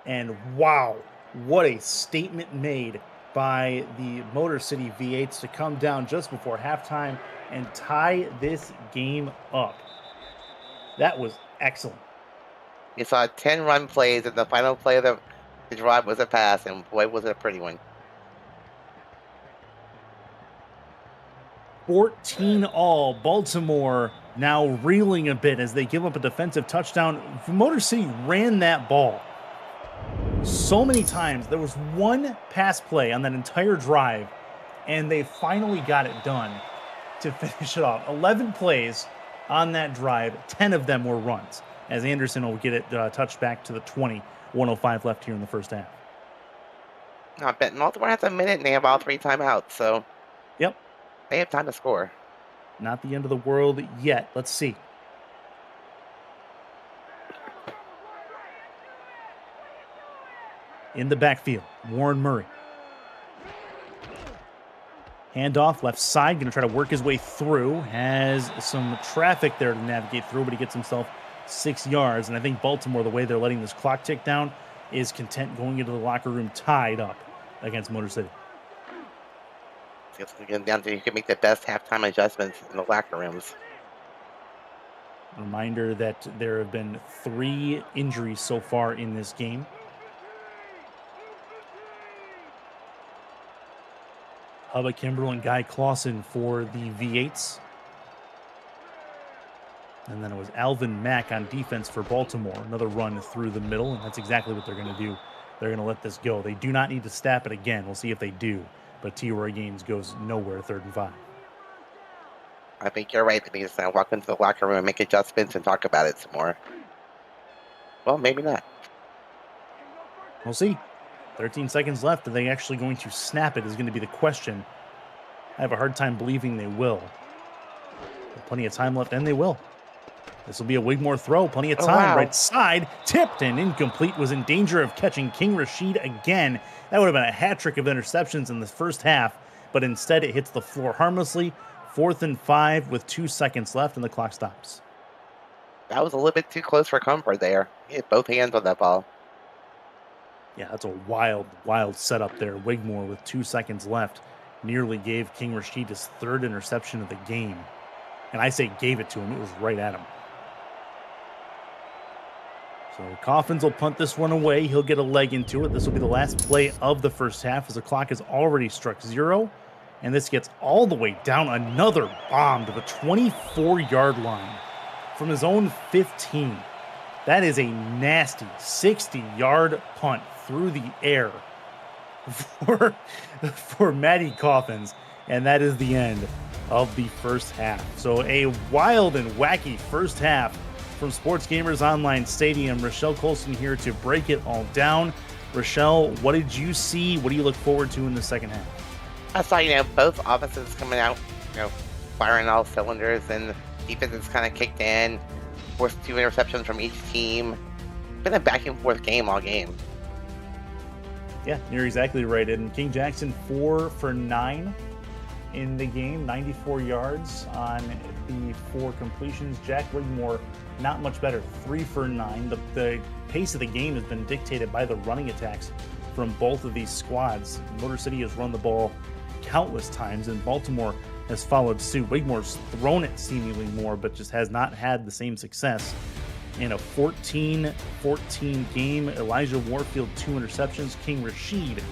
And wow, what a statement made by the Motor City V8s to come down just before halftime and tie this game up. That was excellent. We saw 10 run plays, and the final play of the drive was a pass, and boy, was it a pretty one. 14 all. Baltimore now reeling a bit as they give up a defensive touchdown. Motor City ran that ball so many times. There was one pass play on that entire drive, and they finally got it done to finish it off. 11 plays on that drive, 10 of them were runs, as Anderson will get it touched back to the 20. 105 left here in the first half. I bet Baltimore has a minute, and they have all 3 timeouts, so Yep. they have time to score. Not the end of the world yet. Let's see. In the backfield, Warren Murray. Handoff, left side, going to try to work his way through. Has some traffic there to navigate through, but he gets himself 6 yards. And I think Baltimore, the way they're letting this clock tick down, is content going into the locker room tied up against Motor City. It's getting down to you can make the best halftime adjustments in the locker rooms. Reminder that there have been 3 injuries so far in this game. Hubba Kimbrell and Guy Clausen for the V8s. And then it was Alvin Mack on defense for Baltimore. Another run through the middle, and that's exactly what they're going to do. They're going to let this go. They do not need to snap it again. We'll see if they do. But T. Roy Gaines goes nowhere, 3rd and 5. I think you're right. They just walk into the locker room and make adjustments and talk about it some more. Well, maybe not. We'll see. 13 seconds left. Are they actually going to snap it is going to be the question. I have a hard time believing they will. Plenty of time left, and they will. This will be a Wigmore throw. Plenty of time. Wow. Right side. Tipped and incomplete. Was in danger of catching King Rashid again. That would have been a hat trick of interceptions in the first half, but instead it hits the floor harmlessly. 4th and 5 with 2 seconds left, and the clock stops. That was a little bit too close for comfort there. He had both hands on that ball. Yeah, that's a wild, wild setup there. Wigmore with 2 seconds left nearly gave King Rashid his 3rd interception of the game. And I say gave it to him. It was right at him. So Coffins will punt this one away. He'll get a leg into it. This will be the last play of the first half as the clock has already struck 0. And this gets all the way down. Another bomb to the 24-yard line from his own 15. That is a nasty 60-yard punt through the air for Matty Coffins. And that is the end of the first half. So a wild and wacky first half from Sports Gamers Online Stadium. Rochelle Colson here to break it all down. Rochelle, what did you see? What do you look forward to in the second half? I saw, both offenses coming out, firing all cylinders, and defense is kind of kicked in. Forced 2 interceptions from each team. Been a back and forth game all game. Yeah, you're exactly right. And King Jackson 4 for 9 in the game, 94 yards on the 4 completions. Jack Wigmore, not much better, 3 for 9. The pace of the game has been dictated by the running attacks from both of these squads. Motor City has run the ball countless times, and Baltimore has followed suit. Wigmore's thrown it seemingly more, but just has not had the same success. In a 14-14 game, Elijah Warfield 2 interceptions, King Rashid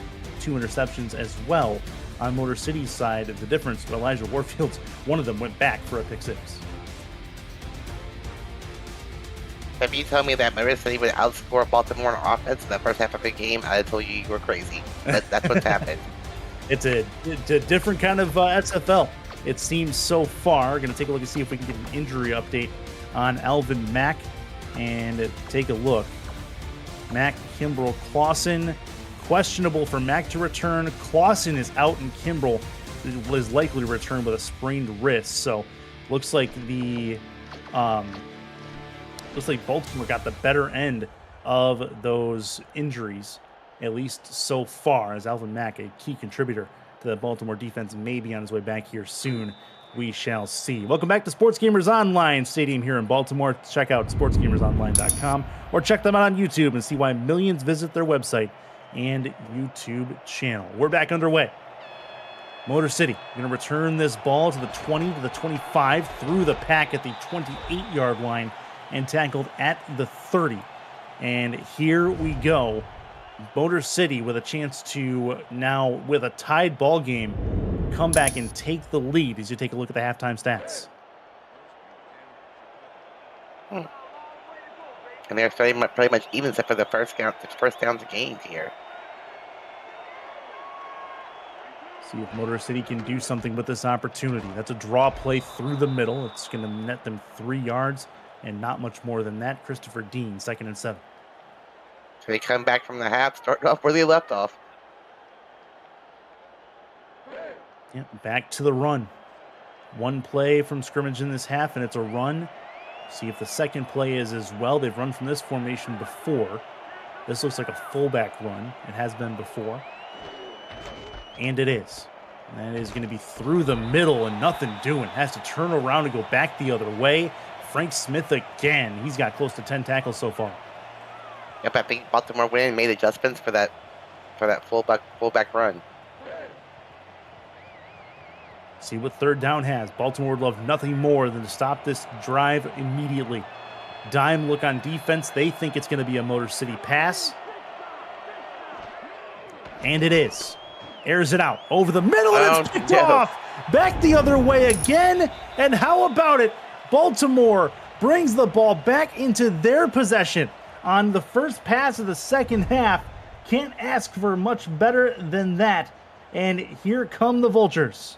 2 interceptions as well. On Motor City's side, the difference, Elijah Warfield's, one of them went back for a pick 6. If you tell me that Motor City would outscore Baltimore on offense in the first half of the game, I'd tell you were crazy. That's what's happened. It's a different kind of SFL, it seems so far. Going to take a look and see if we can get an injury update on Alvin Mack and take a look. Mack, Kimbrell, Clausen. Questionable for Mack to return. Clausen is out, and Kimbrell is likely to return with a sprained wrist. So looks like Baltimore got the better end of those injuries, at least so far, as Alvin Mack, a key contributor to the Baltimore defense, may be on his way back here soon. We shall see. Welcome back to Sports Gamers Online Stadium here in Baltimore. Check out sportsgamersonline.com or check them out on YouTube and see why millions visit their website and YouTube channel. We're back underway. Motor City going to return this ball to the 20, to the 25, through the pack at the 28-yard line and tackled at the 30. And here we go. Motor City with a chance to now, with a tied ball game, come back and take the lead as you take a look at the halftime stats. And they're pretty much even except for the first downs gained here. See if Motor City can do something with this opportunity. That's a draw play through the middle. It's going to net them 3 yards and not much more than that. Christopher Dean, 2nd and 7. So they come back from the half, starting off where they left off. Yeah, back to the run. One play from scrimmage in this half, and it's a run. See if the second play is as well. They've run from this formation before. This looks like a fullback run. It has been before. And it is. And that is going to be through the middle and nothing doing. Has to turn around and go back the other way. Frank Smith again. He's got close to 10 tackles so far. Yep, I think Baltimore went and made adjustments for that fullback run. See what third down has. Baltimore would love nothing more than to stop this drive immediately. Dime look on defense. They think it's going to be a Motor City pass. And it is. Airs it out over the middle, and it's picked off. Back the other way again. And how about it? Baltimore brings the ball back into their possession on the first pass of the second half. Can't ask for much better than that. And here come the Vultures.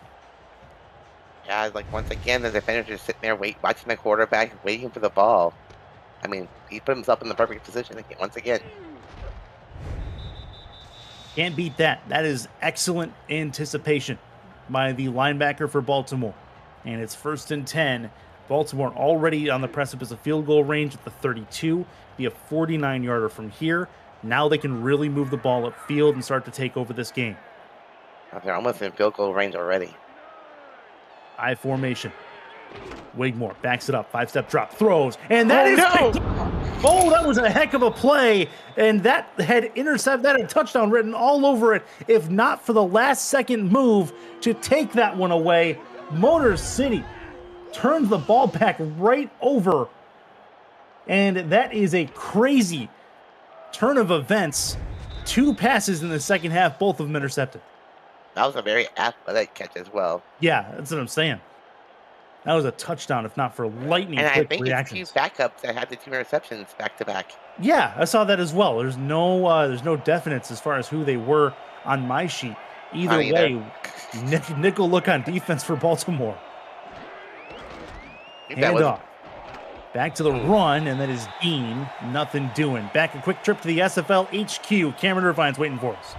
Yeah, like once again, the defender just sitting there watching the quarterback, waiting for the ball. I mean, he put himself in the perfect position once again. Can't beat that. That is excellent anticipation by the linebacker for Baltimore. And it's 1st and 10. Baltimore already on the precipice of field goal range at the 32. Be a 49-yarder from here. Now they can really move the ball upfield and start to take over this game. They're almost in field goal range already. I formation. Wigmore backs it up. 5-step drop. Throws. And that is picked up. Oh, that was a heck of a play. And that had that had touchdown written all over it, if not for the last second move to take that one away. Motor City turns the ball back right over. And that is a crazy turn of events. 2 passes in the second half, both of them intercepted. That was a very athletic catch as well. Yeah, that's what I'm saying. That was a touchdown, if not for lightning quick reactions. And I think reactions. it's 2 backups that had the 2 interceptions back to back. Yeah, I saw that as well. There's no definites as far as who they were on my sheet. Either way, nickel look on defense for Baltimore. Hand off. Back to the run, and that is Dean. Nothing doing. Back a quick trip to the SFL HQ. Cameron Irvine's waiting for us.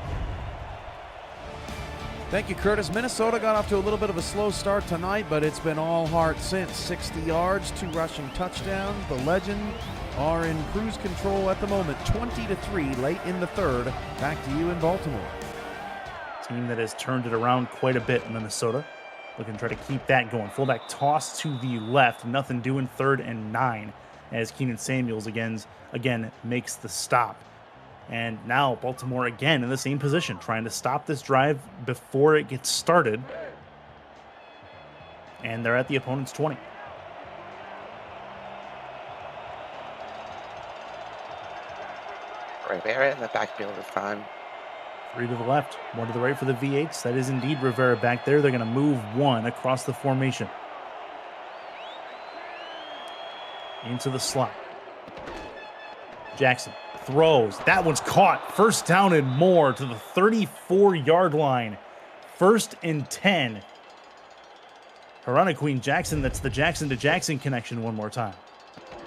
Thank you, Curtis. Minnesota got off to a little bit of a slow start tonight, but it's been all heart since. 60 yards, 2 rushing touchdowns. The Legend are in cruise control at the moment, 20-3 late in the third. Back to you in Baltimore. Team that has turned it around quite a bit in Minnesota. Looking to try to keep that going. Fullback toss to the left. Nothing doing. 3rd and 9 as Keenan Samuels again makes the stop. And now Baltimore again in the same position, trying to stop this drive before it gets started. And they're at the opponent's 20. Rivera in the backfield this time. 3 to the left, 1 to the right for the V8s. That is indeed Rivera back there. They're going to move 1 across the formation. Into the slot. Jackson throws. That one's caught. First down and more to the 34-yard line. 1st and 10. Queen Jackson, that's the Jackson to Jackson connection one more time.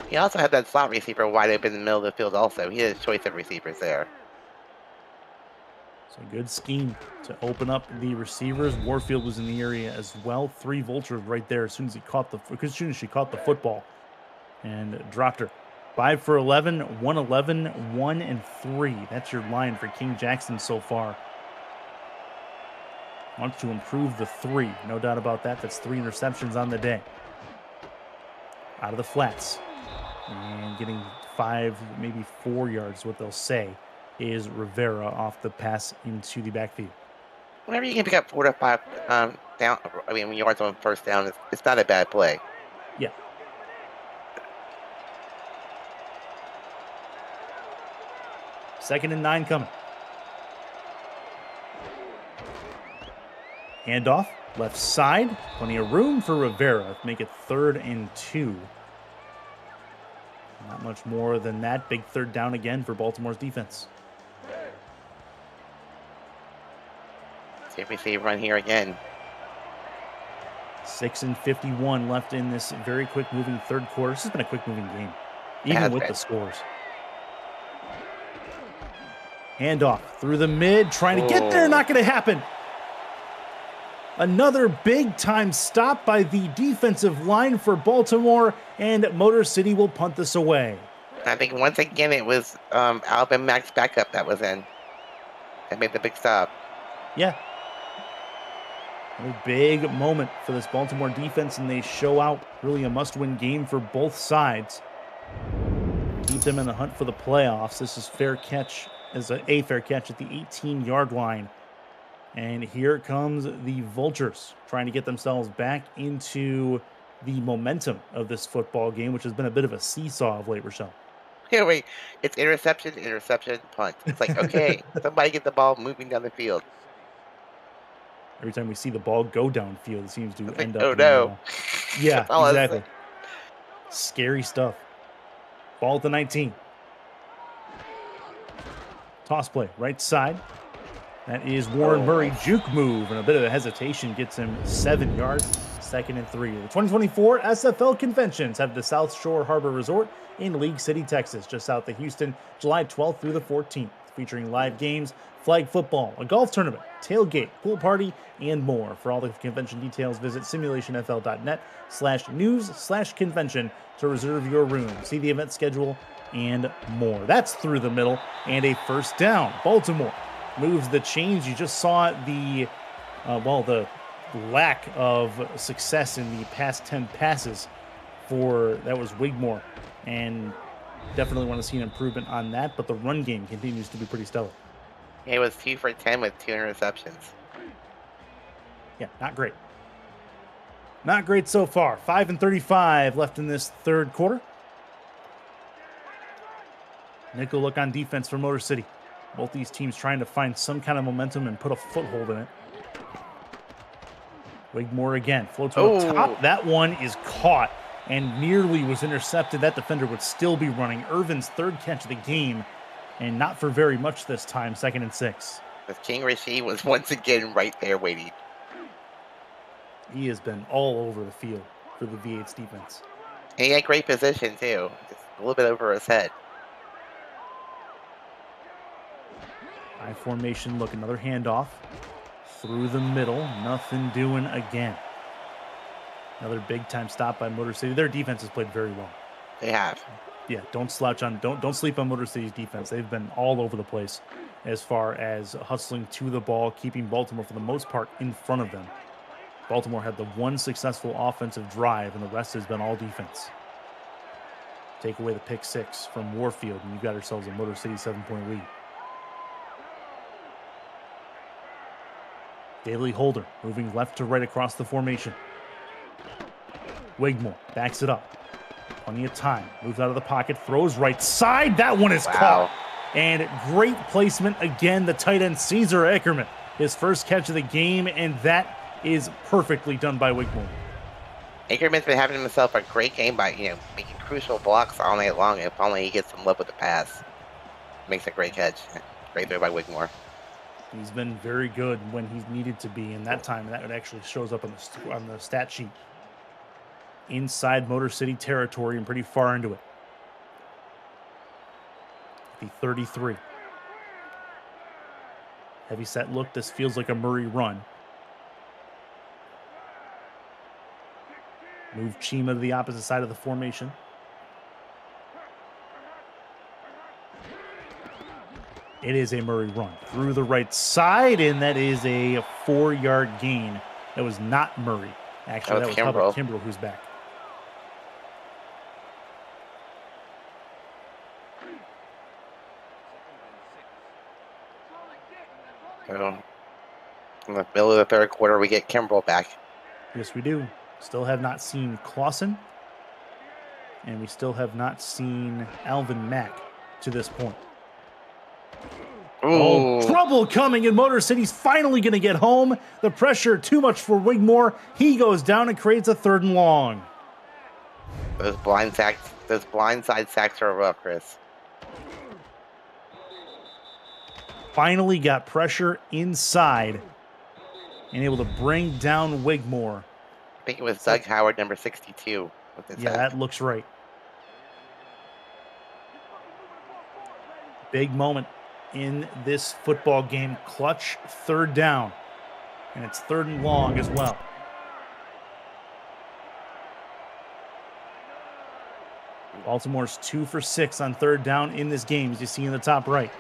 He also had that slot receiver wide open in the middle of the field also. He had a choice of receivers there. So good scheme to open up the receivers. Warfield was in the area as well. 3 vultures right there as soon as she caught the football and dropped her. 5 for 11, 111, 1 and 3. That's your line for King Jackson so far. Wants to improve the 3, no doubt about that. That's 3 interceptions on the day. Out of the flats and getting 5, maybe 4 yards, what they'll say, is Rivera off the pass into the backfield. Whenever you can pick up 4 to 5 yards on first down, it's not a bad play. Yeah. Second and 9 coming. Handoff, left side. Plenty of room for Rivera. Make it 3rd and 2. Not much more than that. Big 3rd down again for Baltimore's defense. See if we see a run here again. 6 and 51 left in this very quick moving 3rd quarter. This has been a quick moving game, even with the scores. Handoff through the mid, trying to get there. Not going to happen. Another big-time stop by the defensive line for Baltimore, and Motor City will punt this away. I think once again it was Alvin Mack's backup that was in. That made the big stop. Yeah. A big moment for this Baltimore defense, and they show out really a must-win game for both sides. Keep them in the hunt for the playoffs. This is fair catch, as a fair catch at the 18-yard line. And here comes the Vultures, trying to get themselves back into the momentum of this football game, which has been a bit of a seesaw of late, Rochelle. Yeah, wait. It's interception, punt. It's like, okay, somebody get the ball moving down the field. Every time we see the ball go downfield, it seems to end up. Oh, no. Yeah, exactly. Scary stuff. Ball at the 19. Toss play, right side. That is Warren Murray. Juke move, and a bit of a hesitation gets him 7 yards. 2nd and 3. The 2024 SFL conventions have the South Shore Harbor Resort in League City, Texas, just south of Houston, July 12th through the 14th, featuring live games, flag football, a golf tournament, tailgate, pool party, and more. For all the convention details, visit simulationfl.net/news/convention to reserve your room. See the event schedule and more. That's through the middle and a first down. Baltimore moves the chains. You just saw the lack of success in the past 10 passes that was Wigmore, and definitely want to see an improvement on that, but the run game continues to be pretty stellar. It was 2 for 10 with 2 interceptions. Yeah, not great. Not great so far. 5 and 35 left in this 3rd quarter. Nickel look on defense for Motor City. Both these teams trying to find some kind of momentum and put a foothold in it. Wigmore again. Floats to the top. That one is caught and nearly was intercepted. That defender would still be running. Irvin's 3rd catch of the game, and not for very much this time. 2nd and 6. The King Rashid was once again right there waiting. He has been all over the field for the V8's defense. And he had great position, too. Just a little bit over his head. High formation look, another handoff. Through the middle, nothing doing again. Another big-time stop by Motor City. Their defense has played very well. They have. Yeah, don't sleep on Motor City's defense. They've been all over the place as far as hustling to the ball, keeping Baltimore for the most part in front of them. Baltimore had the one successful offensive drive, and the rest has been all defense. Take away the pick 6 from Warfield, and you've got yourselves a Motor City 7-point lead. Daly Holder moving left to right across the formation. Wigmore backs it up. Plenty of time. Moves out of the pocket. Throws right side. That one is caught. And great placement again. The tight end, Caesar Eckerman. His first catch of the game, and that is perfectly done by Wigmore. Ackerman's been having himself a great game by, making crucial blocks all night long. If only he gets some love with the pass. Makes a great catch. Great throw by Wigmore. He's been very good when he's needed to be, and that time that actually shows up on the stat sheet. Inside Motor City territory and pretty far into it. The 33. Heavy set look. This feels like a Murray run. Move Chima to the opposite side of the formation. It is a Murray run through the right side, and that is a 4-yard gain. That was not Murray. Actually, that was Hubbard Kimbrell who's back. So, in the middle of the third quarter, we get Kimbrell back. Yes, we do. Still have not seen Clausen, and we still have not seen Alvin Mack to this point. Ooh. Oh, trouble coming, and Motor City's finally going to get home. The pressure too much for Wigmore. He goes down and creates a 3rd and long. Those blindside sacks are rough, Chris. Finally got pressure inside and able to bring down Wigmore. I think it was Doug Howard, number 62. Yeah, that looks right. Big moment in this football game. Clutch 3rd down. And it's 3rd and long as well. Baltimore's 2 for 6 on 3rd down in this game, as you see in the top right.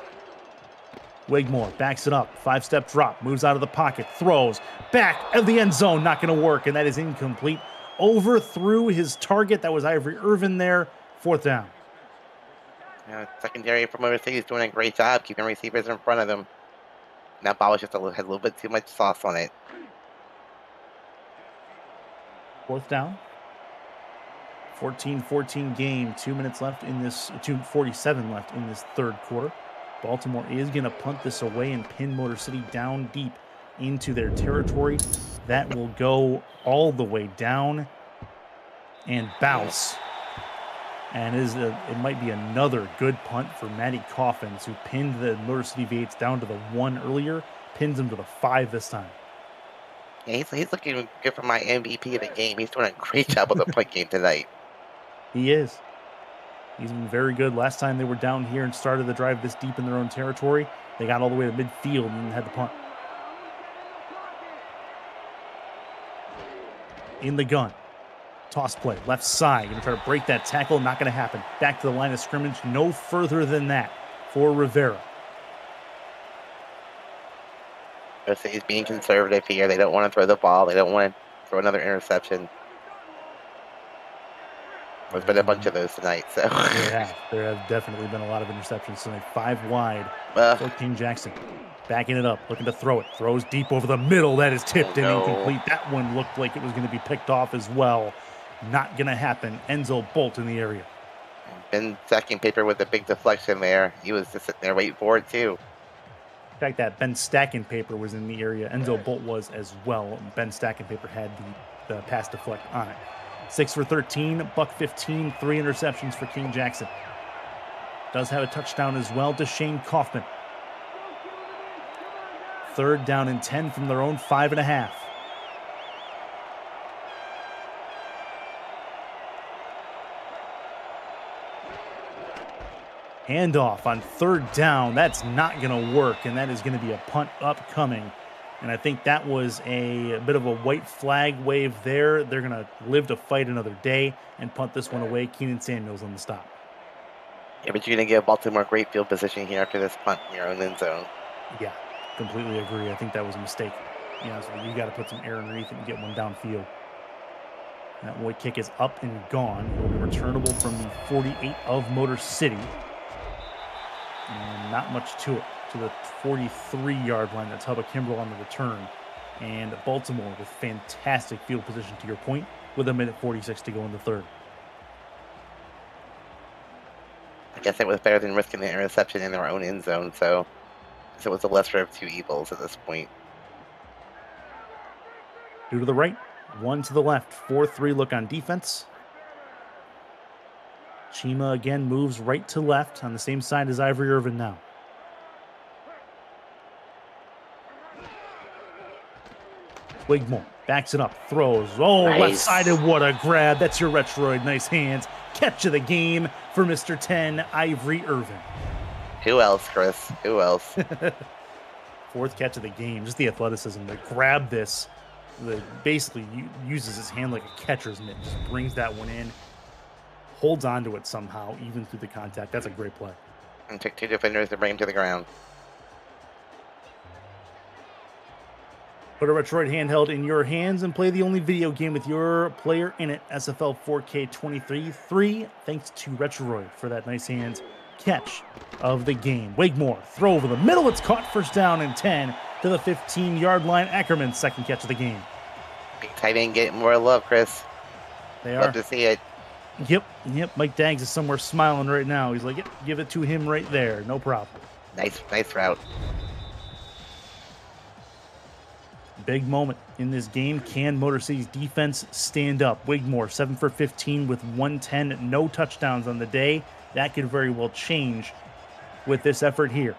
Wigmore backs it up. 5-step drop. Moves out of the pocket. Throws. Back of the end zone. Not going to work. And that is incomplete. Overthrew his target. That was Ivory Irvin there. 4th down. Secondary from Motor City is doing a great job keeping receivers in front of them. That ball was just had a little bit too much sauce on it. 4th down. 14-14 game. 2 minutes left in this. 2:47 left in this 3rd quarter. Baltimore is going to punt this away and pin Motor City down deep into their territory. That will go all the way down and bounce. And it might be another good punt for Matty Coffins, who pinned the Motor City V8s down to the 1 earlier, pins them to the 5 this time. Yeah, he's looking good for my MVP of the game. He's doing a great job with the punt game tonight. He is. He's been very good. Last time they were down here and started the drive this deep in their own territory, they got all the way to midfield and had the punt. In the gun. Toss play, left side. Going to try to break that tackle. Not going to happen. Back to the line of scrimmage. No further than that for Rivera. He's being conservative here. They don't want to throw the ball. They don't want to throw another interception. There's been a bunch of those tonight, so. There have definitely been a lot of interceptions tonight. 5 wide for King Jackson. Backing it up, looking to throw it. Throws deep over the middle. That is tipped and incomplete. That one looked like it was going to be picked off as well. Not going to happen. Enzo Bolt in the area. Ben Stacking Paper with a big deflection there. He was just sitting there waiting for it, too. In fact, that Ben Stacking Paper was in the area. Enzo Bolt was as well. Ben Stacking Paper had the pass deflect on it. 6 for 13, $115, 3 interceptions for King Jackson. Does have a touchdown as well to Shane Kaufman. 3rd down and 10 from their own 5.5. Handoff on 3rd down. That's not going to work, and that is going to be a punt upcoming. And I think that was a bit of a white flag wave there. They're going to live to fight another day and punt this one away. Keenan Samuels on the stop. Yeah, but you're going to give Baltimore great field position here after this punt in your own end zone. Yeah, completely agree. I think that was a mistake. So you got to put some air underneath it and get one downfield. That white kick is up and gone. It will be returnable from the 48 of Motor City. And not much to it. To the 43-yard line. That's Hubba Kimbrell on the return. And Baltimore with fantastic field position, to your point, with 1:46 to go in the third. I guess it was better than risking the interception in their own end zone, so it was the lesser of two evils at this point. 2 to the right, 1 to the left. 4-3 look on defense. Chima again moves right to left on the same side as Ivory Irvin now. Wigmore backs it up, throws. Oh, Nice. left-sided, what a grab. That's your Retroid. Nice hands. Catch of the game for Mr. 10, Ivory Irvin. Who else, Chris? Who else? 4th catch of the game. Just the athleticism to grab this. Basically uses his hand like a catcher's mitt. Just brings that one in. Holds onto it somehow, even through the contact. That's a great play. And took 2 defenders to bring him to the ground. Put a Retroid handheld in your hands and play the only video game with your player in it. SFL 4K23-3. Thanks to Retroid for that nice hands catch of the game. Wigmore, throw over the middle. It's caught, first down and 10 to the 15-yard line. Ackerman's second catch of the game. Big tight end getting more love, Chris. They are. Love to see it. Yep. Mike Daggs is somewhere smiling right now. He's like, yep, give it to him right there. No problem. Nice route. Big moment in this game. Can Motor City's defense stand up? Wigmore, 7 for 15 with 110. No touchdowns on the day. That could very well change with this effort here.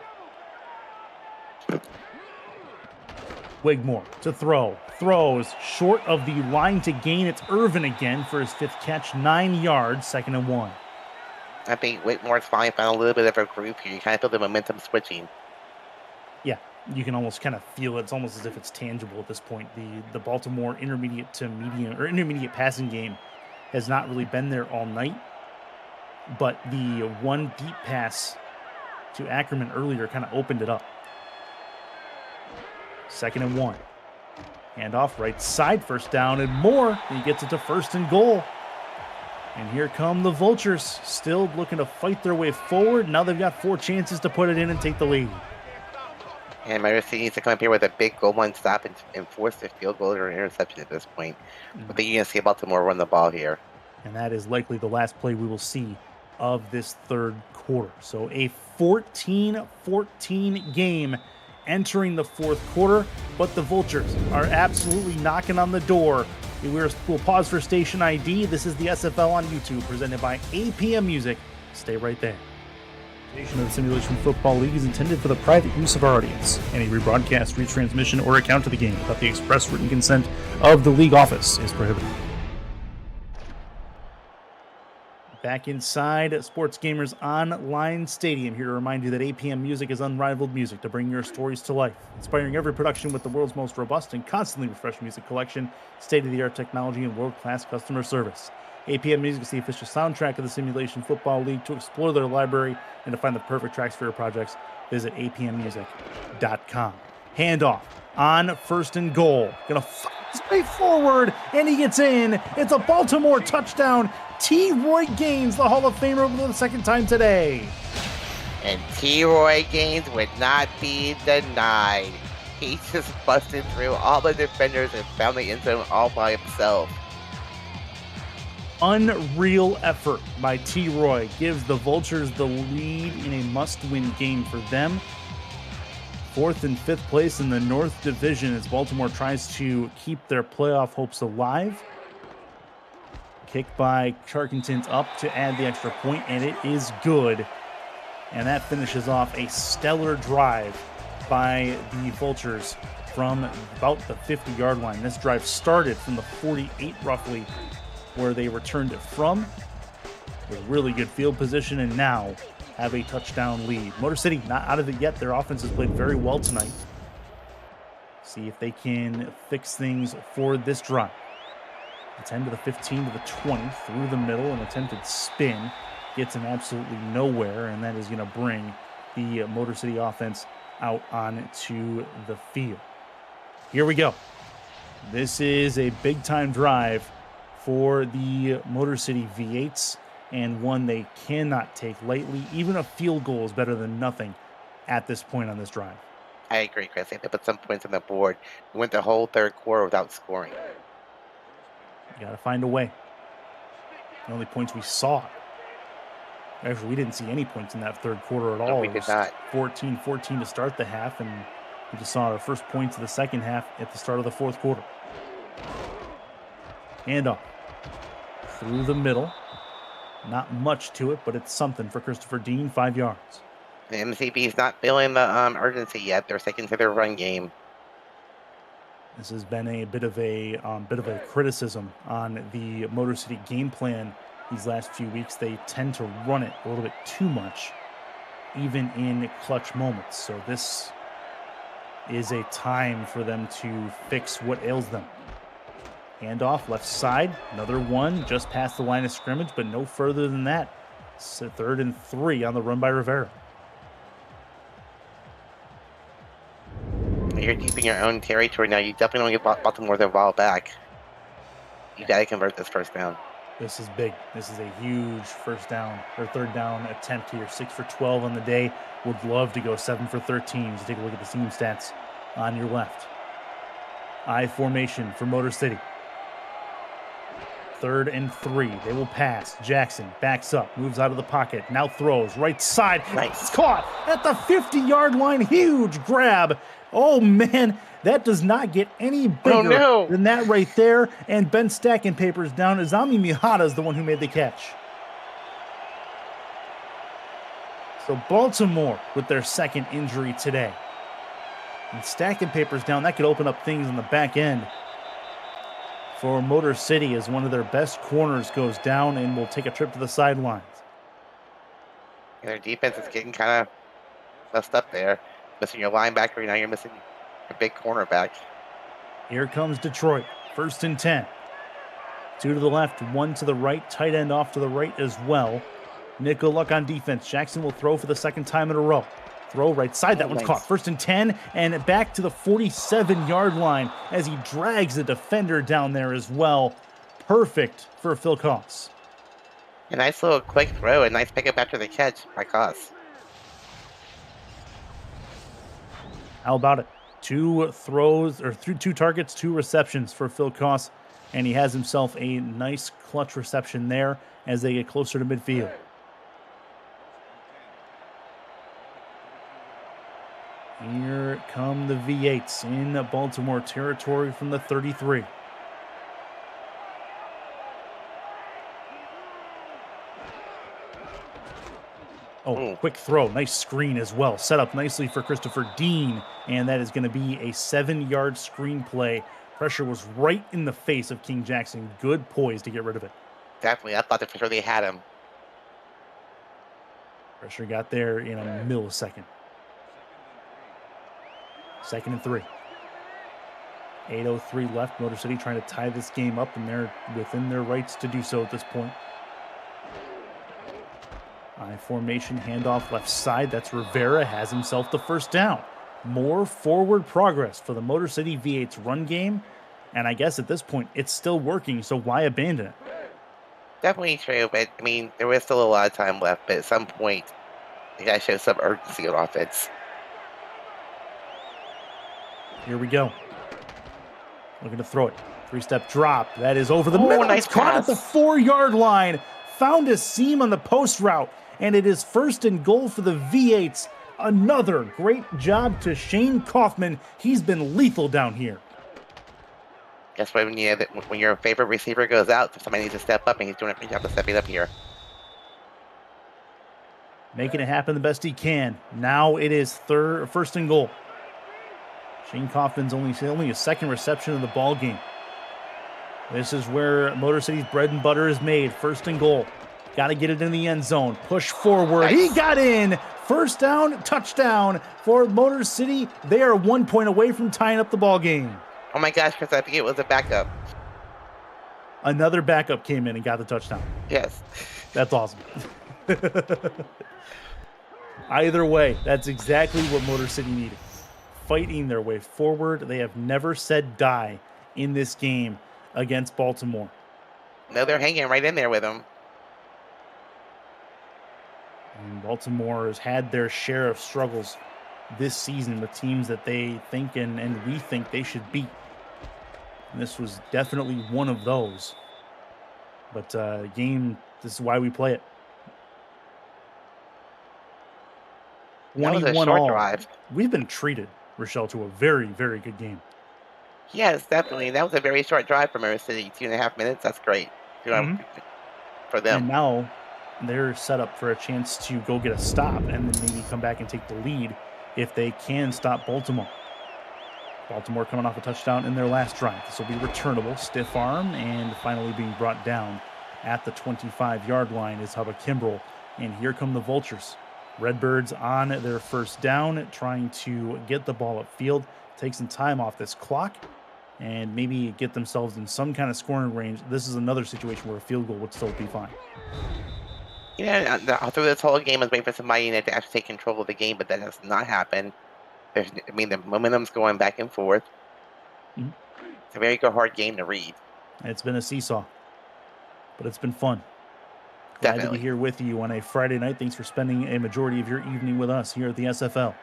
Wigmore to throw. Throws short of the line to gain. It's Irvin again for his 5th catch. 9 yards, 2nd and 1. I think Whitmore's finally found a little bit of a groove here. You kind of feel the momentum switching. Yeah, you can almost kind of feel it. It's almost as if it's tangible at this point. The Baltimore intermediate to medium or intermediate passing game has not really been there all night. But the one deep pass to Ackerman earlier kind of opened it up. 2nd and 1. Handoff right side, first down and more. He gets it to 1st and goal. And here come the Vultures, still looking to fight their way forward. Now they've got 4 chances to put it in and take the lead. And Motor City needs to come up here with a big goal line stop and force the field goal or interception at this point. I think you're going to see Baltimore run the ball here. And that is likely the last play we will see of this 3rd quarter. So a 14-14 game entering the 4th quarter, but the Vultures are absolutely knocking on the door. We'll pause for station ID. This is the SFL on YouTube, presented by APM Music. Stay right there. The station of the Simulation Football League is intended for the private use of our audience. Any rebroadcast, retransmission, or account of the game without the express written consent of the league office is prohibited. Back inside Sports Gamers Online Stadium, here to remind you that APM Music is unrivaled music to bring your stories to life, inspiring every production with the world's most robust and constantly refreshed music collection, state-of-the-art technology, and world-class customer service. APM Music is the official soundtrack of the Simulation Football League. To explore their library and to find the perfect tracks for your projects, visit apmmusic.com. Handoff on 1st and goal. Gonna fight straight forward, and he gets in. It's a Baltimore touchdown. T. Roy Gaines, the Hall of Famer, for the 2nd time today. And T. Roy Gaines would not be denied. He just busted through all the defenders and found the end zone all by himself. Unreal effort by T. Roy gives the Vultures the lead in a must-win game for them. 4th and 5th place in the North Division as Baltimore tries to keep their playoff hopes alive. Kick by Charkington's up to add the extra point, and it is good. And that finishes off a stellar drive by the Vultures from about the 50-yard line. This drive started from the 48 roughly, where they returned it from, with really good field position, and now have a touchdown lead. Motor City not out of it yet. Their offense has played very well tonight. See if they can fix things for this drive. The 10 to the 15 to the 20 through the middle, an attempted spin gets him absolutely nowhere, and that is going to bring the Motor City offense out onto the field. Here we go. This is a big-time drive for the Motor City V8s, and one they cannot take lightly. Even a field goal is better than nothing at this point on this drive. I agree, Chris. They have to put some points on the board. We went the whole third quarter without scoring. You got to find a way. The only points we saw. Actually, we didn't see any points in that third quarter at all. No, we It did was not. 14-14 to start the half, and we just saw our first points of the second half at the start of the fourth quarter. Handoff through the middle. Not much to it, but it's something for Christopher Dean, 5 yards. The MCB is not feeling the urgency yet. They're sticking to their run game. This has been a bit of a criticism on the Motor City game plan these last few weeks. They tend to run it a little bit too much, even in clutch moments. So this is a time for them to fix what ails them. Handoff left side, another one just past the line of scrimmage, but no further than that. So 3rd and 3 on the run by Rivera. You're keeping your own territory now. You definitely don't get Baltimore their ball back. You got to convert this first down. This is big. This is a huge first down or third down attempt here. 6 for 12 on the day. Would love to go 7 for 13. Just take a look at the team stats on your left. I formation for Motor City. 3rd and 3. They will pass. Jackson backs up, moves out of the pocket, now throws right side. Nice. It's caught at the 50-yard line. Huge grab. Oh, man. That does not get any bigger than that right there. And Ben stacking papers down. Azami Mihata is the one who made the catch. So Baltimore with their second injury today. And stacking papers down, that could open up things on the back end for Motor City as one of their best corners goes down and will take a trip to the sidelines. And their defense is getting kind of messed up there. Missing your linebacker, now you're missing a big cornerback. Here comes Detroit. 1st and 10. 2 to the left, 1 to the right. Tight end off to the right as well. Nickel luck on defense. Jackson will throw for the 2nd time in a row. Throw right side. That one's caught. 1st and 10. And back to the 47-yard line as he drags the defender down there as well. Perfect for Phil Koss. A nice little quick throw. A nice pickup after the catch by Koss. How about it? 2 throws, or 2 targets, 2 receptions for Phil Koss. And he has himself a nice clutch reception there as they get closer to midfield. Here come the V8s in Baltimore territory from the 33. Oh, quick throw. Nice screen as well. Set up nicely for Christopher Dean. And that is going to be a 7-yard screen play. Pressure was right in the face of King Jackson. Good poise to get rid of it. Definitely. I thought that for sure they had him. Pressure got there in a millisecond. 2nd and 3. 8:03 left. Motor City trying to tie this game up, and they're within their rights to do so at this point. I formation, handoff left side. That's Rivera, has himself the first down. More forward progress for the Motor City V8's run game. And I guess at this point, it's still working, so why abandon it? Definitely true, but I mean, there was still a lot of time left, but at some point, you gotta show some urgency on offense. Here we go. Looking to throw it. 3-step drop. That is over the middle. Nice It's caught at the 4-yard line. Found a seam on the post route. And it is 1st and goal for the V8s. Another great job to Shane Kaufman. He's been lethal down here. That's when when your favorite receiver goes out, somebody needs to step up, and he's doing a great job of stepping up here. Making it happen the best he can. Now it is 1st and goal. Shane Kaufman's only his 2nd reception of the ball game. This is where Motor City's bread and butter is made. 1st and goal. Got to get it in the end zone. Push forward. Nice. He got in. 1st down, touchdown for Motor City. They are 1 point away from tying up the ball game. Oh my gosh, Chris, I think it was a backup. Another backup came in and got the touchdown. Yes. That's awesome. Either way, that's exactly what Motor City needed. Fighting their way forward. They have never said die in this game against Baltimore. No, they're hanging right in there with them. And Baltimore has had their share of struggles this season with teams that they think and we think they should beat. And this was definitely one of those. But this is why we play it. That was a 21 short all. drive. We've been treated, Rochelle, to a very, very good game. Yes, definitely. That was a very short drive from Motor City. 2.5 minutes. That's great for them. And now they're set up for a chance to go get a stop and then maybe come back and take the lead if they can stop Baltimore. Baltimore coming off a touchdown in their last drive. This will be returnable, stiff arm, and finally being brought down at the 25-yard line is Hubba Kimbrell. And here come the Vultures. Redbirds on their first down, trying to get the ball upfield, take some time off this clock, and maybe get themselves in some kind of scoring range. This is another situation where a field goal would still be fine. Yeah, through this whole game, I was waiting for somebody to actually take control of the game, but that has not happened. The momentum's going back and forth. Mm-hmm. It's a very good, hard game to read. It's been a seesaw, but it's been fun. Glad to be here with you on a Friday night. Thanks for spending a majority of your evening with us here at the SFL.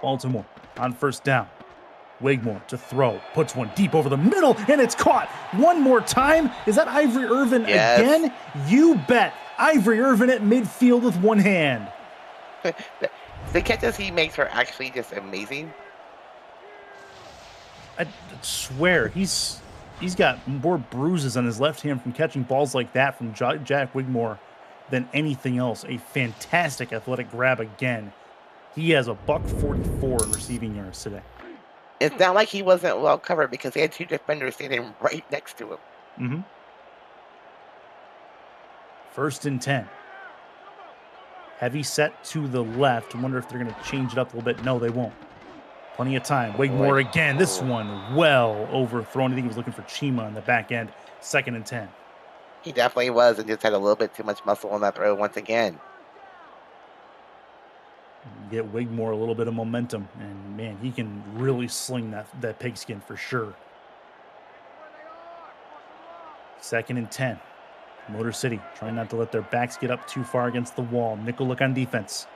Baltimore on first down. Wigmore to throw, puts one deep over the middle, and it's caught. One more time. Is that Ivory Irvin again? You bet. Ivory Irvin at midfield with one hand. The catches he makes are actually just amazing. I swear, he's got more bruises on his left hand from catching balls like that from Jack Wigmore than anything else. A fantastic athletic grab again. He has a $144 in receiving yards today. It's not like he wasn't well covered because he had two defenders standing right next to him. Mm-hmm. 1st and 10. Heavy set to the left. Wonder if they're going to change it up a little bit. No, they won't. Plenty of time. Wigmore again. This one well overthrown. I think he was looking for Chima on the back end. 2nd and 10. He definitely was and just had a little bit too much muscle on that throw once again. Get Wigmore a little bit of momentum, and man, he can really sling that pigskin for sure. 2nd and 10. Motor City trying not to let their backs get up too far against the wall. Nickel look on defense.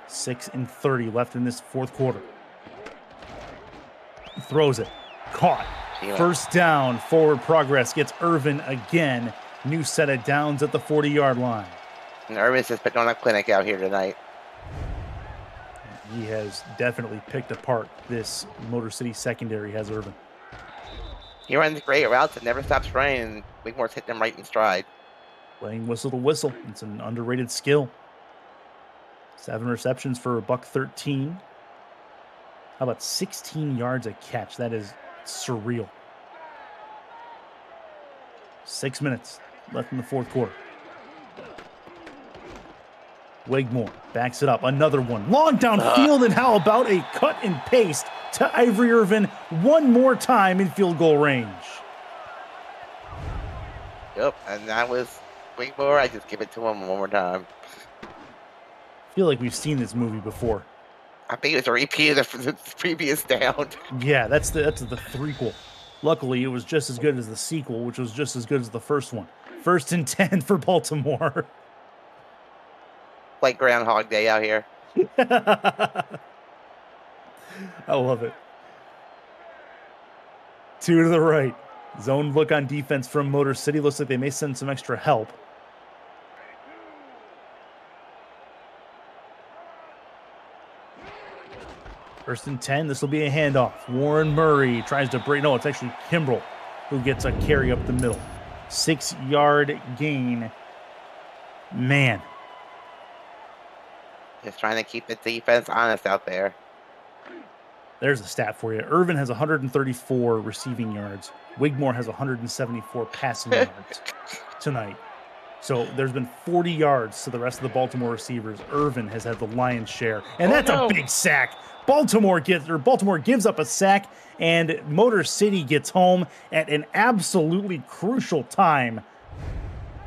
6 and 30 left in this fourth quarter. Throws it. Caught. First down. Forward progress. Gets Irvin again. New set of downs at the 40-yard line. And Irvin's just putting on a clinic out here tonight. He has definitely picked apart this Motor City secondary, has Irvin. He runs great routes and never stops running, and Wigmore's hitting him right in stride. Playing whistle to whistle. It's an underrated skill. 7 receptions for $113. How about 16 yards a catch? That is surreal. 6 minutes left in the fourth quarter. Wigmore backs it up. Another one. Long downfield, and how about a cut and paste to Ivory Irvin one more time in field goal range. Yep, and that was Wigmore. I just give it to him one more time. I feel like we've seen this movie before. I think it was a repeat of the previous down. Yeah, that's the threequel. Luckily, it was just as good as the sequel, which was just as good as the first one. 1st and 10 for Baltimore. Like Groundhog Day out here. I love it. 2 to the right. Zone look on defense from Motor City. Looks like they may send some extra help. First and 10. This will be a handoff. Warren Murray tries to break. No, it's actually Kimbrell who gets a carry up the middle. 6-yard gain. Man. Just trying to keep the defense honest out there. There's a stat for you. Irvin has 134 receiving yards. Wigmore has 174 passing yards tonight. So there's been 40 yards to the rest of the Baltimore receivers. Irvin has had the lion's share, and that's a big sack. Baltimore gives up a sack, and Motor City gets home at an absolutely crucial time.